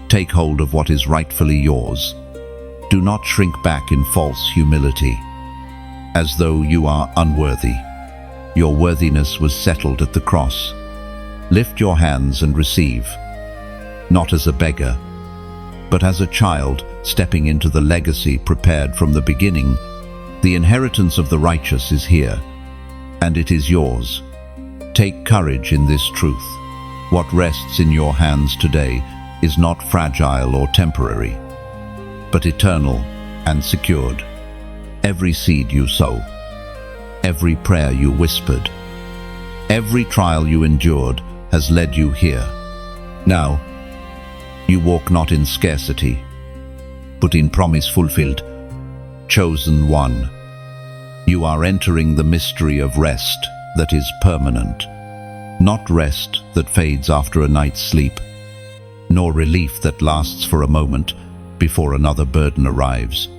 Take hold of what is rightfully yours. Do not shrink back in false humility, as though you are unworthy. Your worthiness was settled at the cross. Lift your hands and receive, not as a beggar, but as a child stepping into the legacy prepared from the beginning. The inheritance of the righteous is here, and it is yours. Take courage in this truth. What rests in your hands today is not fragile or temporary, but eternal and secured. Every seed you sow, every prayer you whispered, every trial you endured has led you here. Now, you walk not in scarcity, but in promise fulfilled, chosen one. You are entering the mystery of rest that is permanent, not rest that fades after a night's sleep, nor relief that lasts for a moment before another burden arrives.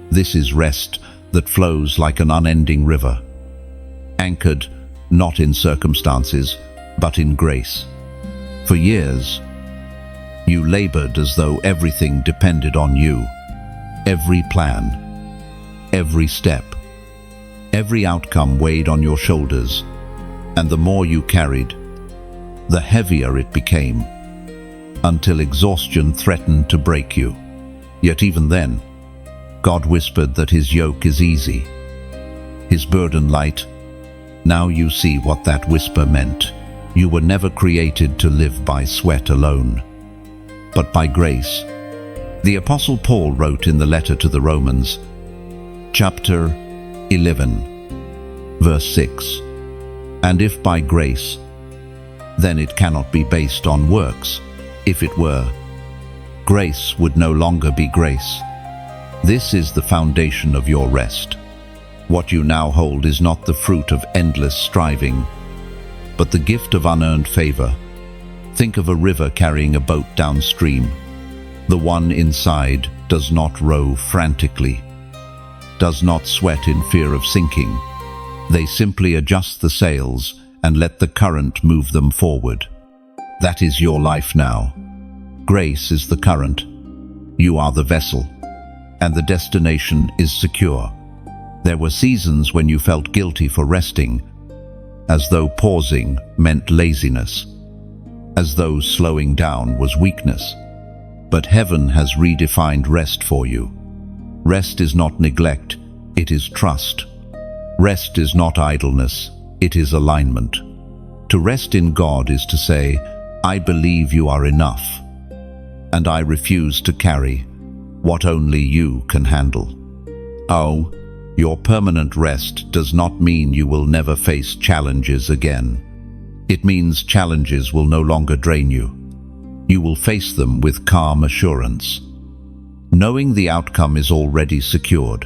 This is rest that flows like an unending river, anchored not in circumstances, but in grace. For years, you labored as though everything depended on you. Every plan, every step, every outcome weighed on your shoulders, and the more you carried, the heavier it became, until exhaustion threatened to break you. Yet even then, God whispered that His yoke is easy, His burden light. Now you see what that whisper meant. You were never created to live by sweat alone, but by grace. The Apostle Paul wrote in the letter to the Romans, chapter 11, verse 6, "And if by grace, then it cannot be based on works. If it were, grace would no longer be grace." This is the foundation of your rest. What you now hold is not the fruit of endless striving, but the gift of unearned favor. Think of a river carrying a boat downstream. The one inside does not row frantically, does not sweat in fear of sinking. They simply adjust the sails and let the current move them forward. That is your life now. Grace is the current. You are the vessel, and the destination is secure. There were seasons when you felt guilty for resting, as though pausing meant laziness, as though slowing down was weakness. But heaven has redefined rest for you. Rest is not neglect, it is trust. Rest is not idleness, it is alignment. To rest in God is to say, I believe you are enough, and I refuse to carry what only you can handle. Oh, your permanent rest does not mean you will never face challenges again. It means challenges will no longer drain you. You will face them with calm assurance, knowing the outcome is already secured.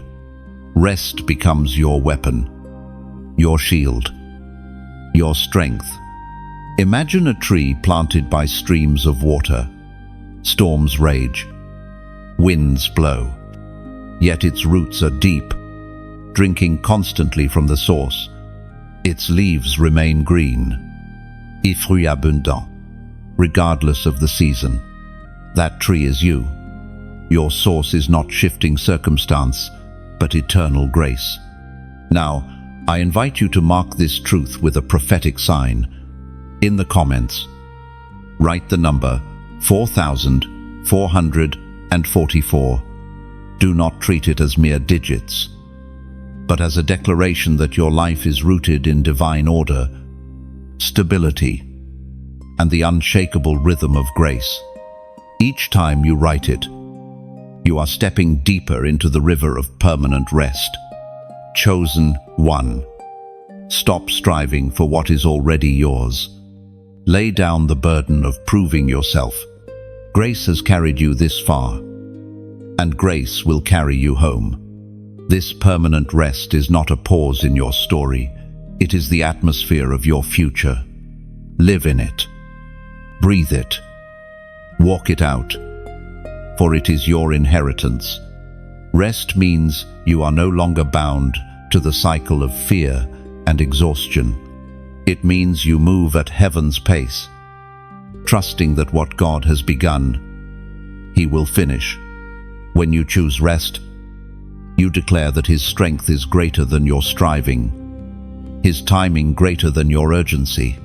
Rest becomes your weapon, your shield, your strength. Imagine a tree planted by streams of water. Storms rage, winds blow, yet its roots are deep, drinking constantly from the source. Its leaves remain green, et fruits abondants, regardless of the season. That tree is you. Your source is not shifting circumstance, but eternal grace. Now, I invite you to mark this truth with a prophetic sign. In the comments, write the number 4,444. Do not treat it as mere digits, but as a declaration that your life is rooted in divine order, stability, and the unshakable rhythm of grace. Each time you write it, you are stepping deeper into the river of permanent rest. Chosen one. Stop striving for what is already yours. Lay down the burden of proving yourself. Grace has carried you this far, and grace will carry you home. This permanent rest is not a pause in your story. It is the atmosphere of your future. Live in it. Breathe it. Walk it out, for it is your inheritance. Rest means you are no longer bound to the cycle of fear and exhaustion. It means you move at heaven's pace, trusting that what God has begun, He will finish. When you choose rest, you declare that His strength is greater than your striving, His timing greater than your urgency.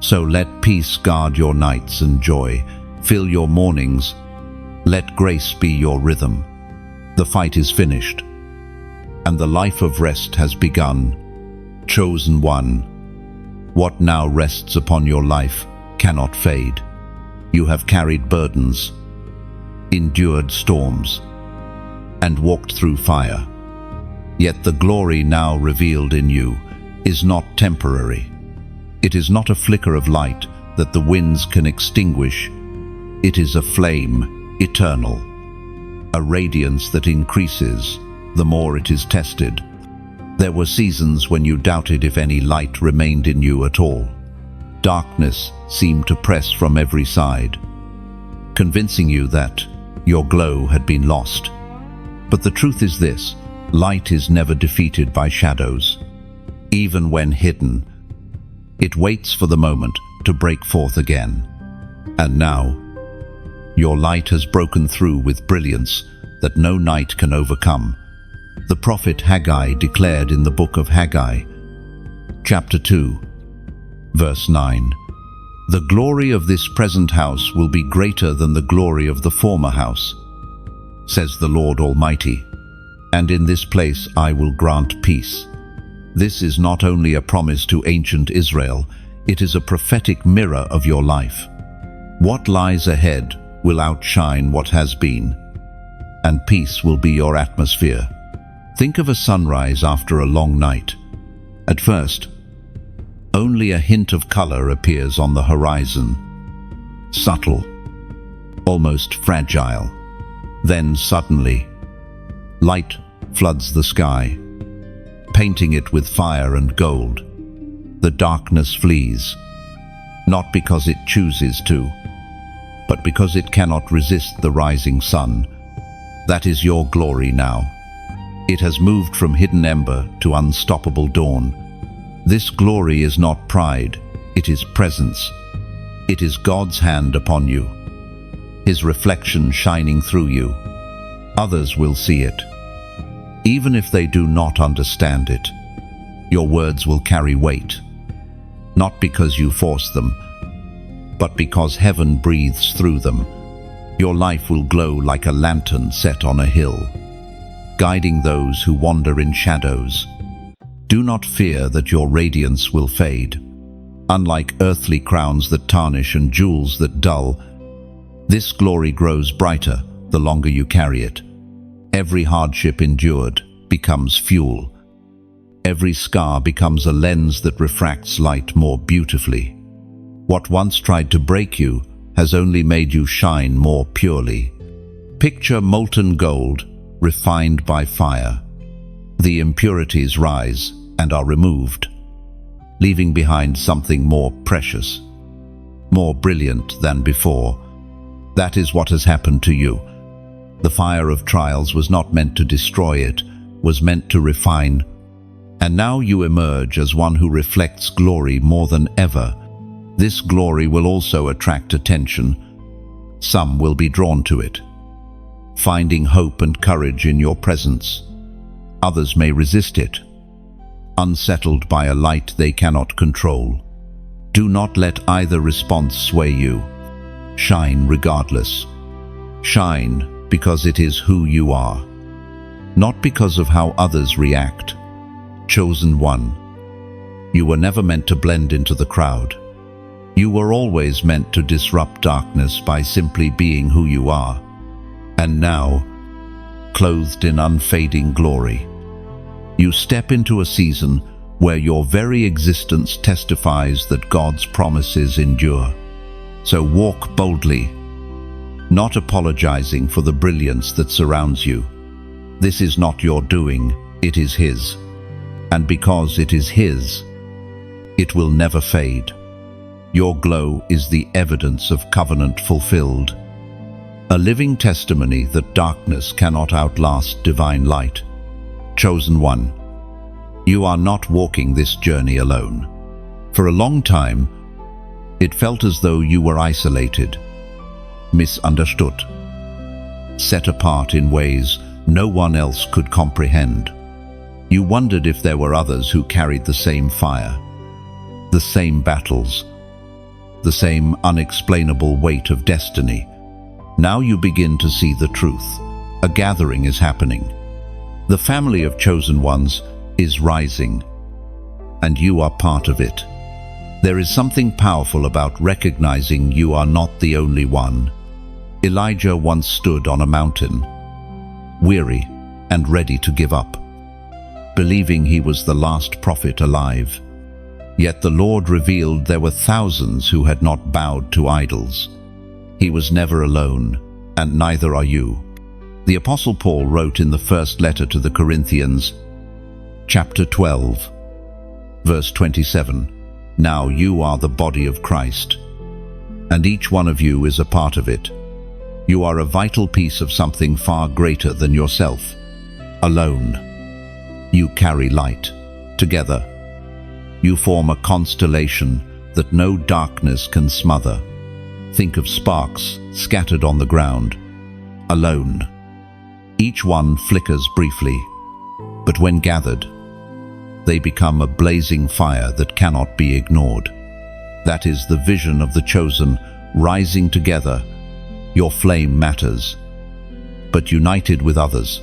So let peace guard your nights and joy fill your mornings. Let grace be your rhythm. The fight is finished, and the life of rest has begun. Chosen one, what now rests upon your life cannot fade. You have carried burdens, endured storms, and walked through fire. Yet the glory now revealed in you is not temporary. It is not a flicker of light that the winds can extinguish. It is a flame eternal, a radiance that increases the more it is tested. There were seasons when you doubted if any light remained in you at all. Darkness seemed to press from every side, convincing you that your glow had been lost. But the truth is this: light is never defeated by shadows. Even when hidden, it waits for the moment to break forth again. And now, your light has broken through with brilliance that no night can overcome. The prophet Haggai declared in the book of Haggai, chapter 2, verse 9, "The glory of this present house will be greater than the glory of the former house, says the Lord Almighty, and in this place I will grant peace." This is not only a promise to ancient Israel, it is a prophetic mirror of your life. What lies ahead will outshine what has been, and peace will be your atmosphere. Think of a sunrise after a long night. At first, only a hint of color appears on the horizon. Subtle, almost fragile. Then suddenly, light floods the sky, painting it with fire and gold. The darkness flees, not because it chooses to, but because it cannot resist the rising sun. That is your glory now. It has moved from hidden ember to unstoppable dawn. This glory is not pride, it is presence. It is God's hand upon you, His reflection shining through you. Others will see it. Even if they do not understand it, your words will carry weight, not because you force them, but because heaven breathes through them. Your life will glow like a lantern set on a hill, guiding those who wander in shadows. Do not fear that your radiance will fade. Unlike earthly crowns that tarnish and jewels that dull, this glory grows brighter the longer you carry it. Every hardship endured becomes fuel. Every scar becomes a lens that refracts light more beautifully. What once tried to break you has only made you shine more purely. Picture molten gold, refined by fire. The impurities rise and are removed, leaving behind something more precious, more brilliant than before. That is what has happened to you. The fire of trials was not meant to destroy it, was meant to refine. And now you emerge as one who reflects glory more than ever. This glory will also attract attention. Some will be drawn to it, finding hope and courage in your presence. Others may resist it, unsettled by a light they cannot control. Do not let either response sway you. Shine regardless. Shine because it is who you are, not because of how others react. Chosen one, you were never meant to blend into the crowd. You were always meant to disrupt darkness by simply being who you are. And now, clothed in unfading glory, you step into a season where your very existence testifies that God's promises endure. So walk boldly, not apologizing for the brilliance that surrounds you. This is not your doing, it is His. And because it is His, it will never fade. Your glow is the evidence of covenant fulfilled, a living testimony that darkness cannot outlast divine light. Chosen one, you are not walking this journey alone. For a long time, it felt as though you were isolated, misunderstood, set apart in ways no one else could comprehend. You wondered if there were others who carried the same fire, the same battles, the same unexplainable weight of destiny. Now you begin to see the truth. A gathering is happening. The family of chosen ones is rising, and you are part of it. There is something powerful about recognizing you are not the only one. Elijah once stood on a mountain, weary and ready to give up, believing he was the last prophet alive. Yet the Lord revealed there were thousands who had not bowed to idols. He was never alone, and neither are you. The Apostle Paul wrote in the first letter to the Corinthians, chapter 12, verse 27, "Now you are the body of Christ, and each one of you is a part of it. You are a vital piece of something far greater than yourself. Alone, you carry light. Together, you form a constellation that no darkness can smother. Think of sparks scattered on the ground. Alone, each one flickers briefly, but when gathered, they become a blazing fire that cannot be ignored. That is the vision of the chosen, rising together. Your flame matters, but united with others,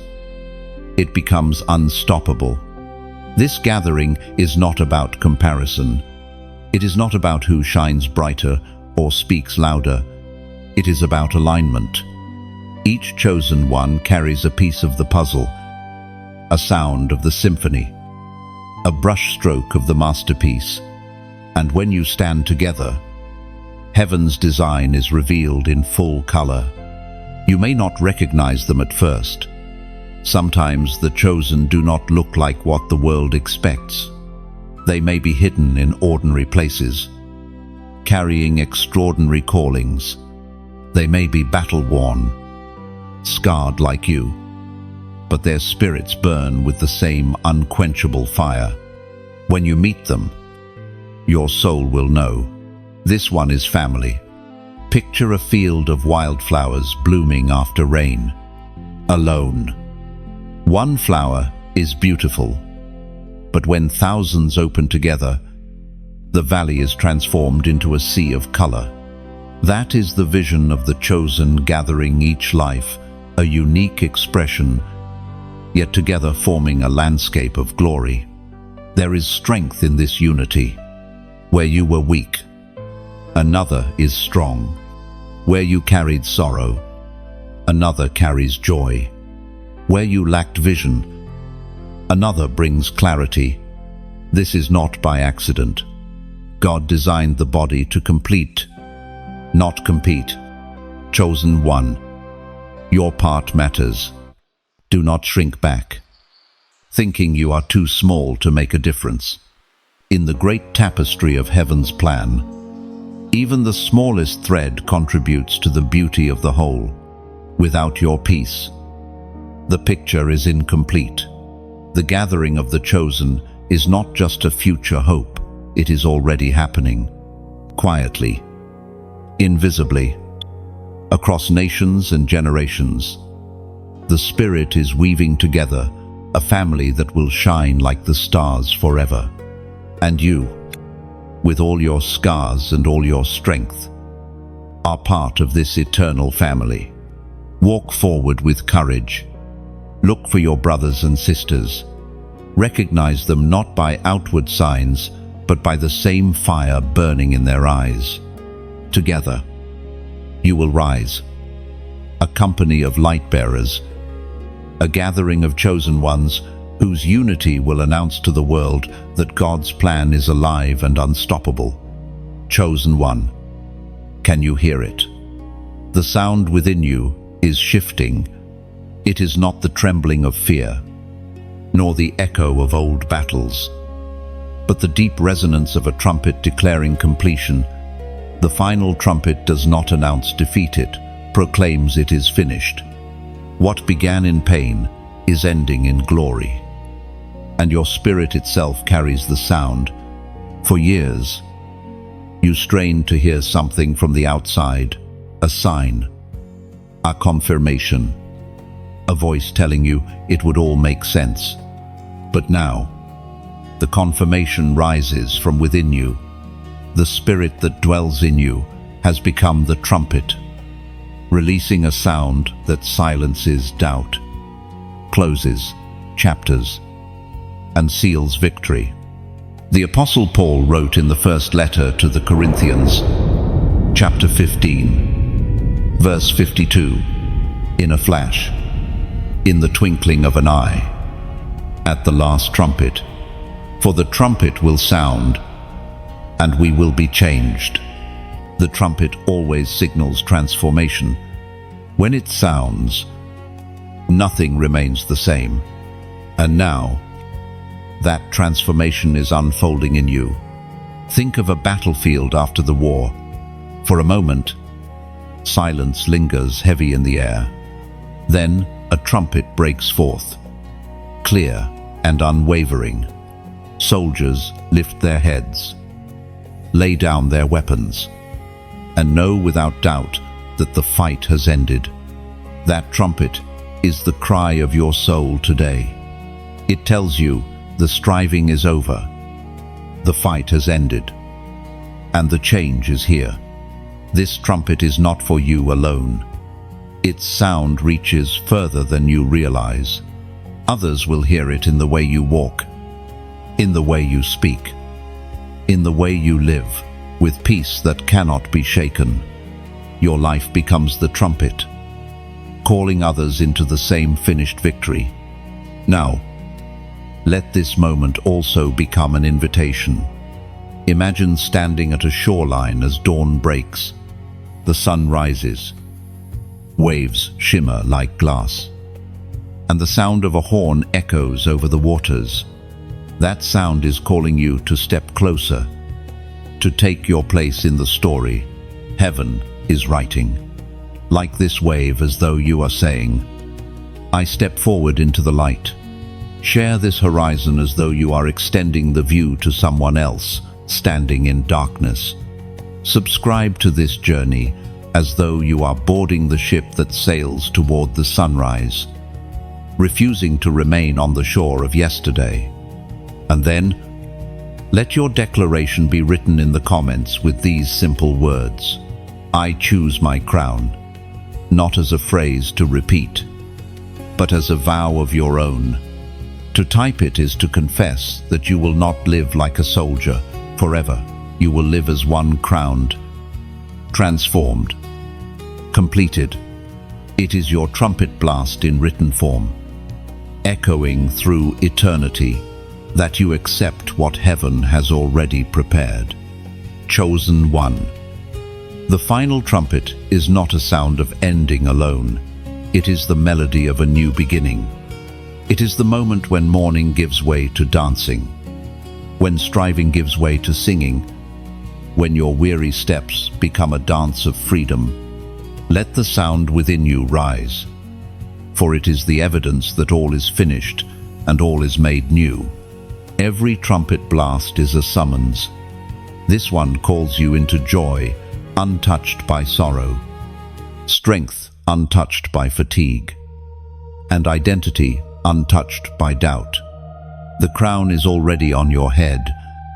it becomes unstoppable. This gathering is not about comparison. It is not about who shines brighter or speaks louder. It is about alignment. Each chosen one carries a piece of the puzzle, a sound of the symphony, a brushstroke of the masterpiece. And when you stand together, heaven's design is revealed in full color. You may not recognize them at first. Sometimes the chosen do not look like what the world expects. They may be hidden in ordinary places, carrying extraordinary callings. They may be battle-worn, scarred like you, but their spirits burn with the same unquenchable fire. When you meet them, your soul will know, this one is family. Picture a field of wildflowers blooming after rain. Alone, one flower is beautiful, but when thousands open together, the valley is transformed into a sea of color. That is the vision of the chosen gathering, each life a unique expression, yet together forming a landscape of glory. There is strength in this unity. Where you were weak, another is strong. Where you carried sorrow, another carries joy. Where you lacked vision, another brings clarity. This is not by accident. God designed the body to complete, not compete. Chosen one, your part matters. Do not shrink back, thinking you are too small to make a difference. In the great tapestry of heaven's plan, even the smallest thread contributes to the beauty of the whole. Without your piece, the picture is incomplete. The gathering of the chosen is not just a future hope, it is already happening. Quietly, invisibly, across nations and generations. The Spirit is weaving together a family that will shine like the stars forever. And you, with all your scars and all your strength, are part of this eternal family. Walk forward with courage. Look for your brothers and sisters. Recognize them not by outward signs, but by the same fire burning in their eyes. Together, you will rise, a company of light-bearers, a gathering of chosen ones whose unity will announce to the world that God's plan is alive and unstoppable. Chosen one, can you hear it? The sound within you is shifting. It is not the trembling of fear, nor the echo of old battles, but the deep resonance of a trumpet declaring completion. The final trumpet does not announce defeat, it proclaims it is finished. What began in pain is ending in glory, and your spirit itself carries the sound. For years, you strained to hear something from the outside, a sign, a confirmation. a voice telling you it would all make sense. But now, the confirmation rises from within you. The spirit that dwells in you has become the trumpet, releasing a sound that silences doubt, closes chapters, and seals victory. The Apostle Paul wrote in the first letter to the Corinthians, chapter 15, verse 52, "In a flash, in the twinkling of an eye, at the last trumpet, for the trumpet will sound, and we will be changed." The trumpet always signals transformation. When it sounds, nothing remains the same. And now, that transformation is unfolding in you. Think of a battlefield after the war. For a moment, silence lingers heavy in the air. Then a trumpet breaks forth, clear and unwavering. Soldiers lift their heads, lay down their weapons, and know without doubt that the fight has ended. That trumpet is the cry of your soul today. It tells you the striving is over, the fight has ended, and the change is here. This trumpet is not for you alone. Its sound reaches further than you realize. Others will hear it in the way you walk, in the way you speak, in the way you live, with peace that cannot be shaken. Your life becomes the trumpet, calling others into the same finished victory. Now, let this moment also become an invitation. Imagine standing at a shoreline as dawn breaks. The sun rises. Waves shimmer like glass, and the sound of a horn echoes over the waters. That sound is calling you to step closer, to take your place in the story heaven is writing. Like this wave, as though you are saying, "I step forward into the light." Share this horizon as though you are extending the view to someone else standing in darkness. Subscribe to this journey as though you are boarding the ship that sails toward the sunrise, refusing to remain on the shore of yesterday. And then, let your declaration be written in the comments with these simple words: "I choose my crown," not as a phrase to repeat, but as a vow of your own. To type it is to confess that you will not live like a soldier forever. You will live as one crowned, transformed, completed. It is your trumpet blast in written form, echoing through eternity, that you accept what heaven has already prepared. Chosen one. The final trumpet is not a sound of ending alone. It is the melody of a new beginning. It is the moment when mourning gives way to dancing, when striving gives way to singing, when your weary steps become a dance of freedom. Let the sound within you rise, for it is the evidence that all is finished and all is made new. Every trumpet blast is a summons. This one calls you into joy, untouched by sorrow, strength untouched by fatigue, and identity untouched by doubt. The crown is already on your head.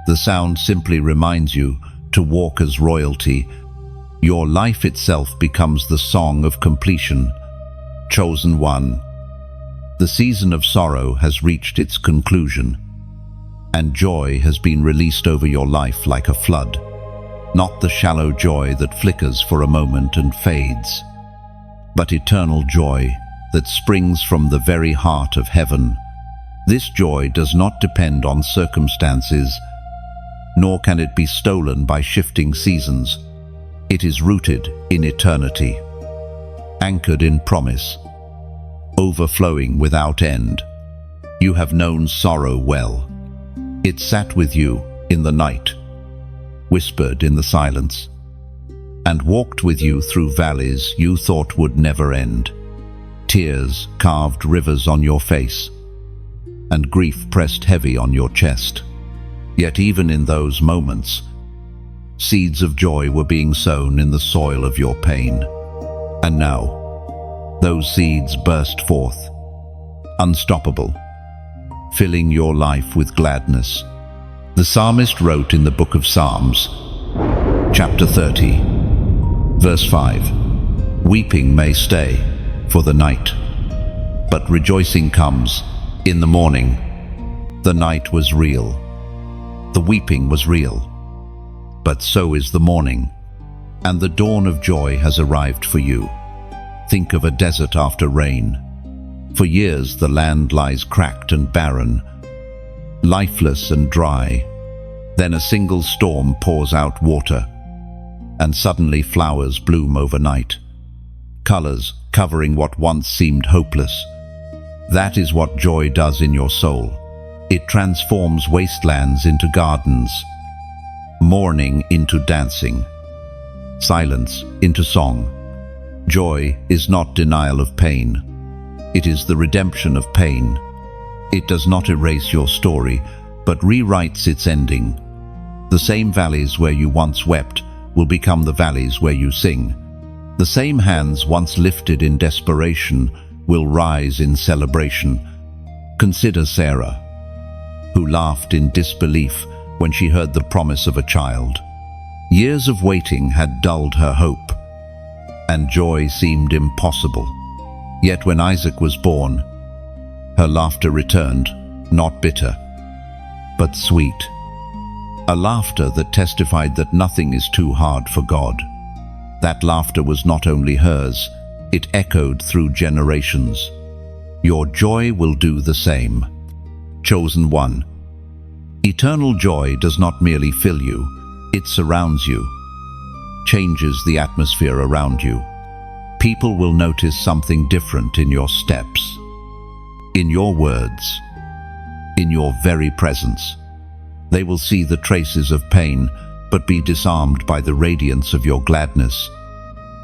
The sound simply reminds you to walk as royalty. Your life itself becomes the song of completion. Chosen one. The season of sorrow has reached its conclusion, and joy has been released over your life like a flood. Not the shallow joy that flickers for a moment and fades, but eternal joy that springs from the very heart of heaven. This joy does not depend on circumstances, nor can it be stolen by shifting seasons. It is rooted in eternity, anchored in promise, overflowing without end. You have known sorrow well. It sat with you in the night, whispered in the silence, and walked with you through valleys you thought would never end. Tears carved rivers on your face, and grief pressed heavy on your chest. Yet even in those moments, seeds of joy were being sown in the soil of your pain. And now, those seeds burst forth, unstoppable, filling your life with gladness. The psalmist wrote in the book of Psalms, chapter 30, verse 5, "Weeping may stay for the night, but rejoicing comes in the morning." The night was real. The weeping was real. But so is the morning, and the dawn of joy has arrived for you. Think of a desert after rain. For years the land lies cracked and barren, lifeless and dry. Then a single storm pours out water, and suddenly flowers bloom overnight, colors covering what once seemed hopeless. That is what joy does in your soul. It transforms wastelands into gardens, mourning into dancing, silence into song. Joy is not denial of pain. It is the redemption of pain. It does not erase your story, but rewrites its ending. The same valleys where you once wept will become the valleys where you sing. The same hands once lifted in desperation will rise in celebration. Consider Sarah, who laughed in disbelief when she heard the promise of a child. Years of waiting had dulled her hope, and joy seemed impossible. Yet when Isaac was born, her laughter returned, not bitter, but sweet. A laughter that testified that nothing is too hard for God. That laughter was not only hers, it echoed through generations. Your joy will do the same. Chosen one. Eternal joy does not merely fill you, it surrounds you, changes the atmosphere around you. People will notice something different in your steps, in your words, in your very presence. They will see the traces of pain, but be disarmed by the radiance of your gladness.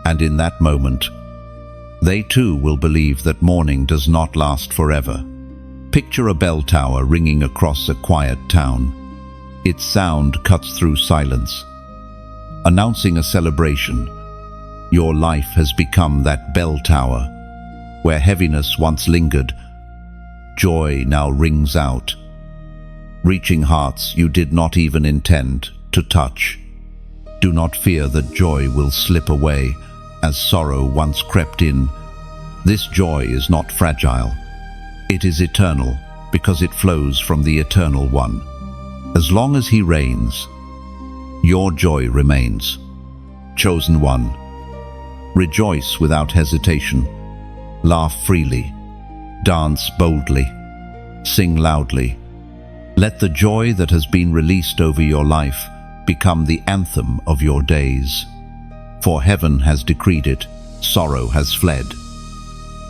And in that moment, they too will believe that mourning does not last forever. Picture a bell tower ringing across a quiet town. Its sound cuts through silence, announcing a celebration. Your life has become that bell tower. Where heaviness once lingered, joy now rings out, reaching hearts you did not even intend to touch. Do not fear that joy will slip away as sorrow once crept in. This joy is not fragile. It is eternal because it flows from the Eternal One. As long as He reigns, your joy remains. Chosen one. Rejoice without hesitation. Laugh freely. Dance boldly. Sing loudly. Let the joy that has been released over your life become the anthem of your days. For heaven has decreed it, sorrow has fled,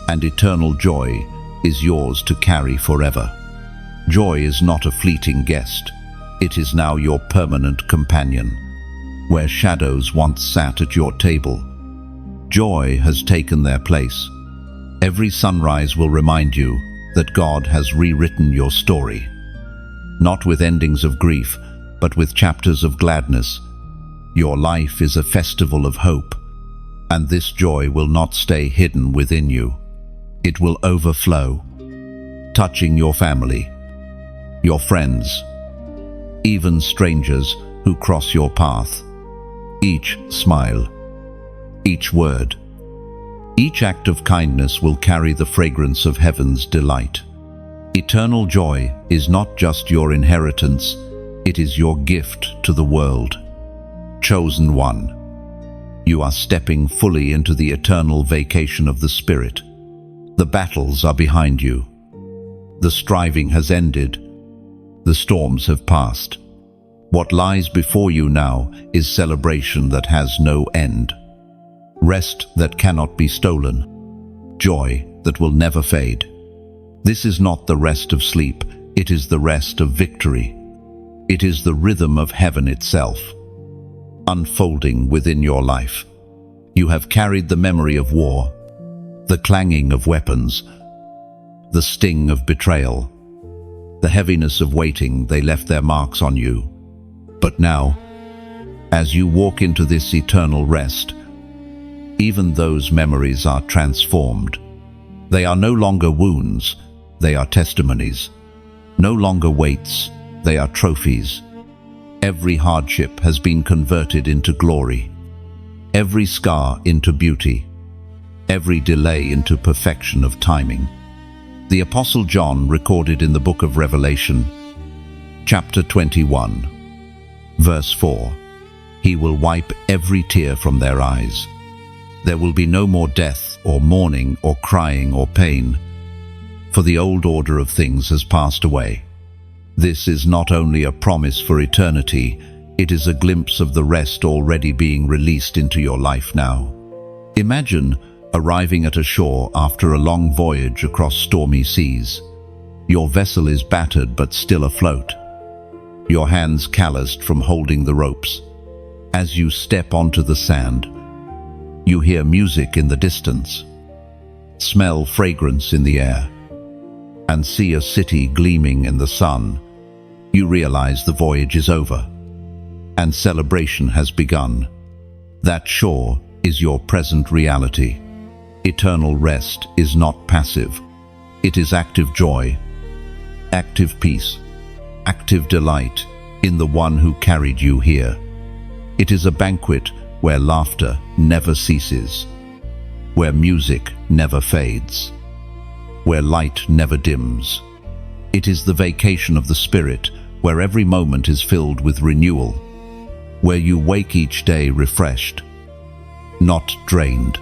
and eternal joy is yours to carry forever. Joy is not a fleeting guest. It is now your permanent companion. Where shadows once sat at your table, joy has taken their place. Every sunrise will remind you that God has rewritten your story. Not with endings of grief, but with chapters of gladness. Your life is a festival of hope, and this joy will not stay hidden within you. It will overflow, touching your family, your friends, even strangers who cross your path. Each smile, each word, each act of kindness will carry the fragrance of heaven's delight. Eternal joy is not just your inheritance, it is your gift to the world. Chosen one. You are stepping fully into the eternal vacation of the Spirit. The battles are behind you. The striving has ended. The storms have passed. What lies before you now is celebration that has no end. Rest that cannot be stolen. Joy that will never fade. This is not the rest of sleep, it is the rest of victory. It is the rhythm of heaven itself, unfolding within your life. You have carried the memory of war, the clanging of weapons, the sting of betrayal, the heaviness of waiting. They left their marks on you. But now, as you walk into this eternal rest, even those memories are transformed. They are no longer wounds, they are testimonies. No longer weights, they are trophies. Every hardship has been converted into glory. Every scar into beauty. Every delay into perfection of timing. The Apostle John recorded in the book of Revelation, chapter 21, verse 4, "He will wipe every tear from their eyes. There will be no more death or mourning or crying or pain, for the old order of things has passed away." This is not only a promise for eternity, it is a glimpse of the rest already being released into your life now. Imagine arriving at a shore after a long voyage across stormy seas. Your vessel is battered but still afloat. Your hands calloused from holding the ropes. As you step onto the sand, you hear music in the distance, smell fragrance in the air, and see a city gleaming in the sun. You realize the voyage is over, and celebration has begun. That shore is your present reality. Eternal rest is not passive. It is active joy, active peace, active delight in the one who carried you here. It is a banquet where laughter never ceases, where music never fades, where light never dims. It is the vacation of the Spirit, where every moment is filled with renewal, where you wake each day refreshed, not drained.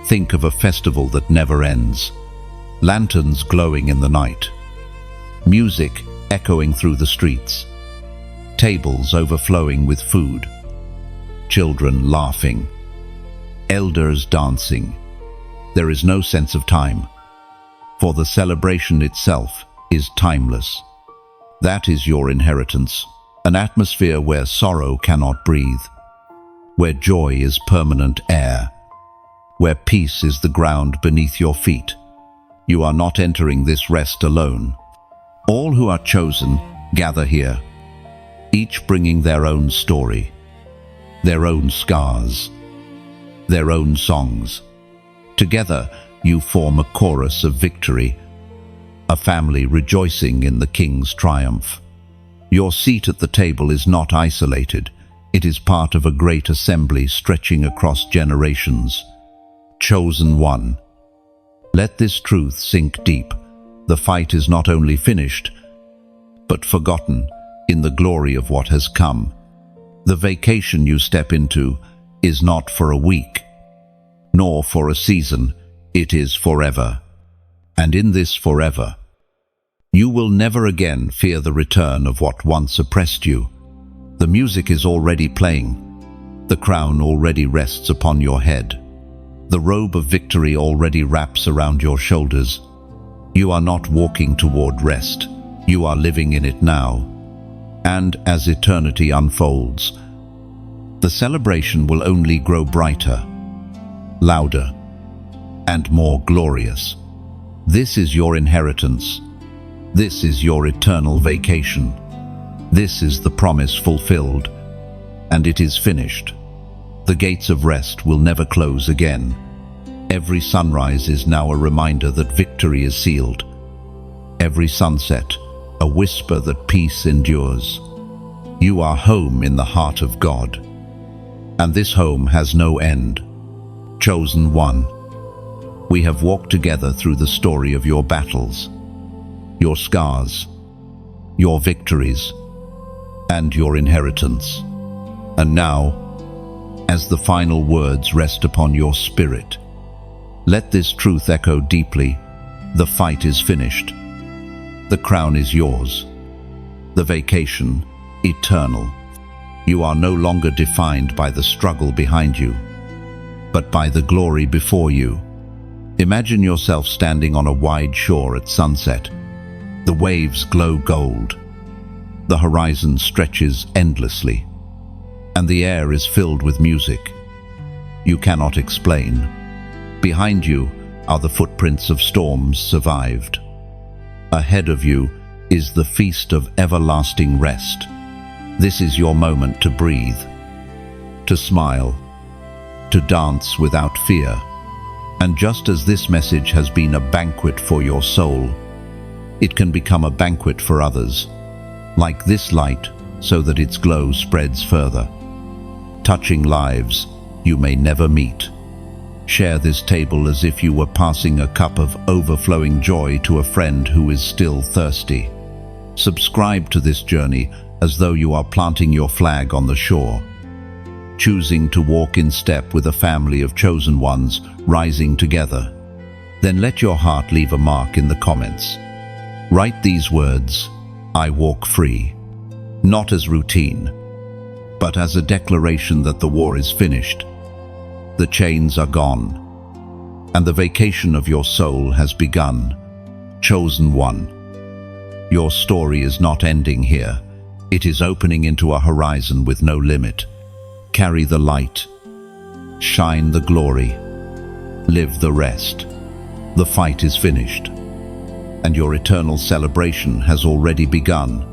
Think of a festival that never ends. Lanterns glowing in the night, music echoing through the streets, tables overflowing with food, children laughing, elders dancing. There is no sense of time, for the celebration itself is timeless. That is your inheritance, an atmosphere where sorrow cannot breathe, where joy is permanent air, where peace is the ground beneath your feet. You are not entering this rest alone. All who are chosen gather here, each bringing their own story, their own scars, their own songs. Together, you form a chorus of victory, a family rejoicing in the King's triumph. Your seat at the table is not isolated. It is part of a great assembly stretching across generations. Chosen one. Let this truth sink deep. The fight is not only finished, but forgotten in the glory of what has come. The vacation you step into is not for a week, nor for a season. It is forever. And in this forever, you will never again fear the return of what once oppressed you. The music is already playing. The crown already rests upon your head. The robe of victory already wraps around your shoulders. You are not walking toward rest. You are living in it now. And as eternity unfolds, the celebration will only grow brighter, louder, and more glorious. This is your inheritance. This is your eternal vacation. This is the promise fulfilled, and it is finished. The gates of rest will never close again. Every sunrise is now a reminder that victory is sealed. Every sunset, a whisper that peace endures. You are home in the heart of God, and this home has no end. Chosen one, we have walked together through the story of your battles, your scars, your victories, and your inheritance. And now, as the final words rest upon your spirit, let this truth echo deeply. The fight is finished. The crown is yours. The vacation, eternal. You are no longer defined by the struggle behind you, but by the glory before you. Imagine yourself standing on a wide shore at sunset. The waves glow gold. The horizon stretches endlessly, and the air is filled with music you cannot explain. Behind you are the footprints of storms survived. Ahead of you is the feast of everlasting rest. This is your moment to breathe, to smile, to dance without fear. And just as this message has been a banquet for your soul, it can become a banquet for others, like this light, so that its glow spreads further, touching lives you may never meet. Share this table as if you were passing a cup of overflowing joy to a friend who is still thirsty. Subscribe to this journey as though you are planting your flag on the shore, choosing to walk in step with a family of chosen ones rising together. Then let your heart leave a mark in the comments. Write these words, "I walk free," not as routine, but as a declaration that the war is finished. The chains are gone, and the vacation of your soul has begun. Chosen one, your story is not ending here. It is opening into a horizon with no limit. Carry the light, shine the glory, live the rest. The fight is finished, and your eternal celebration has already begun.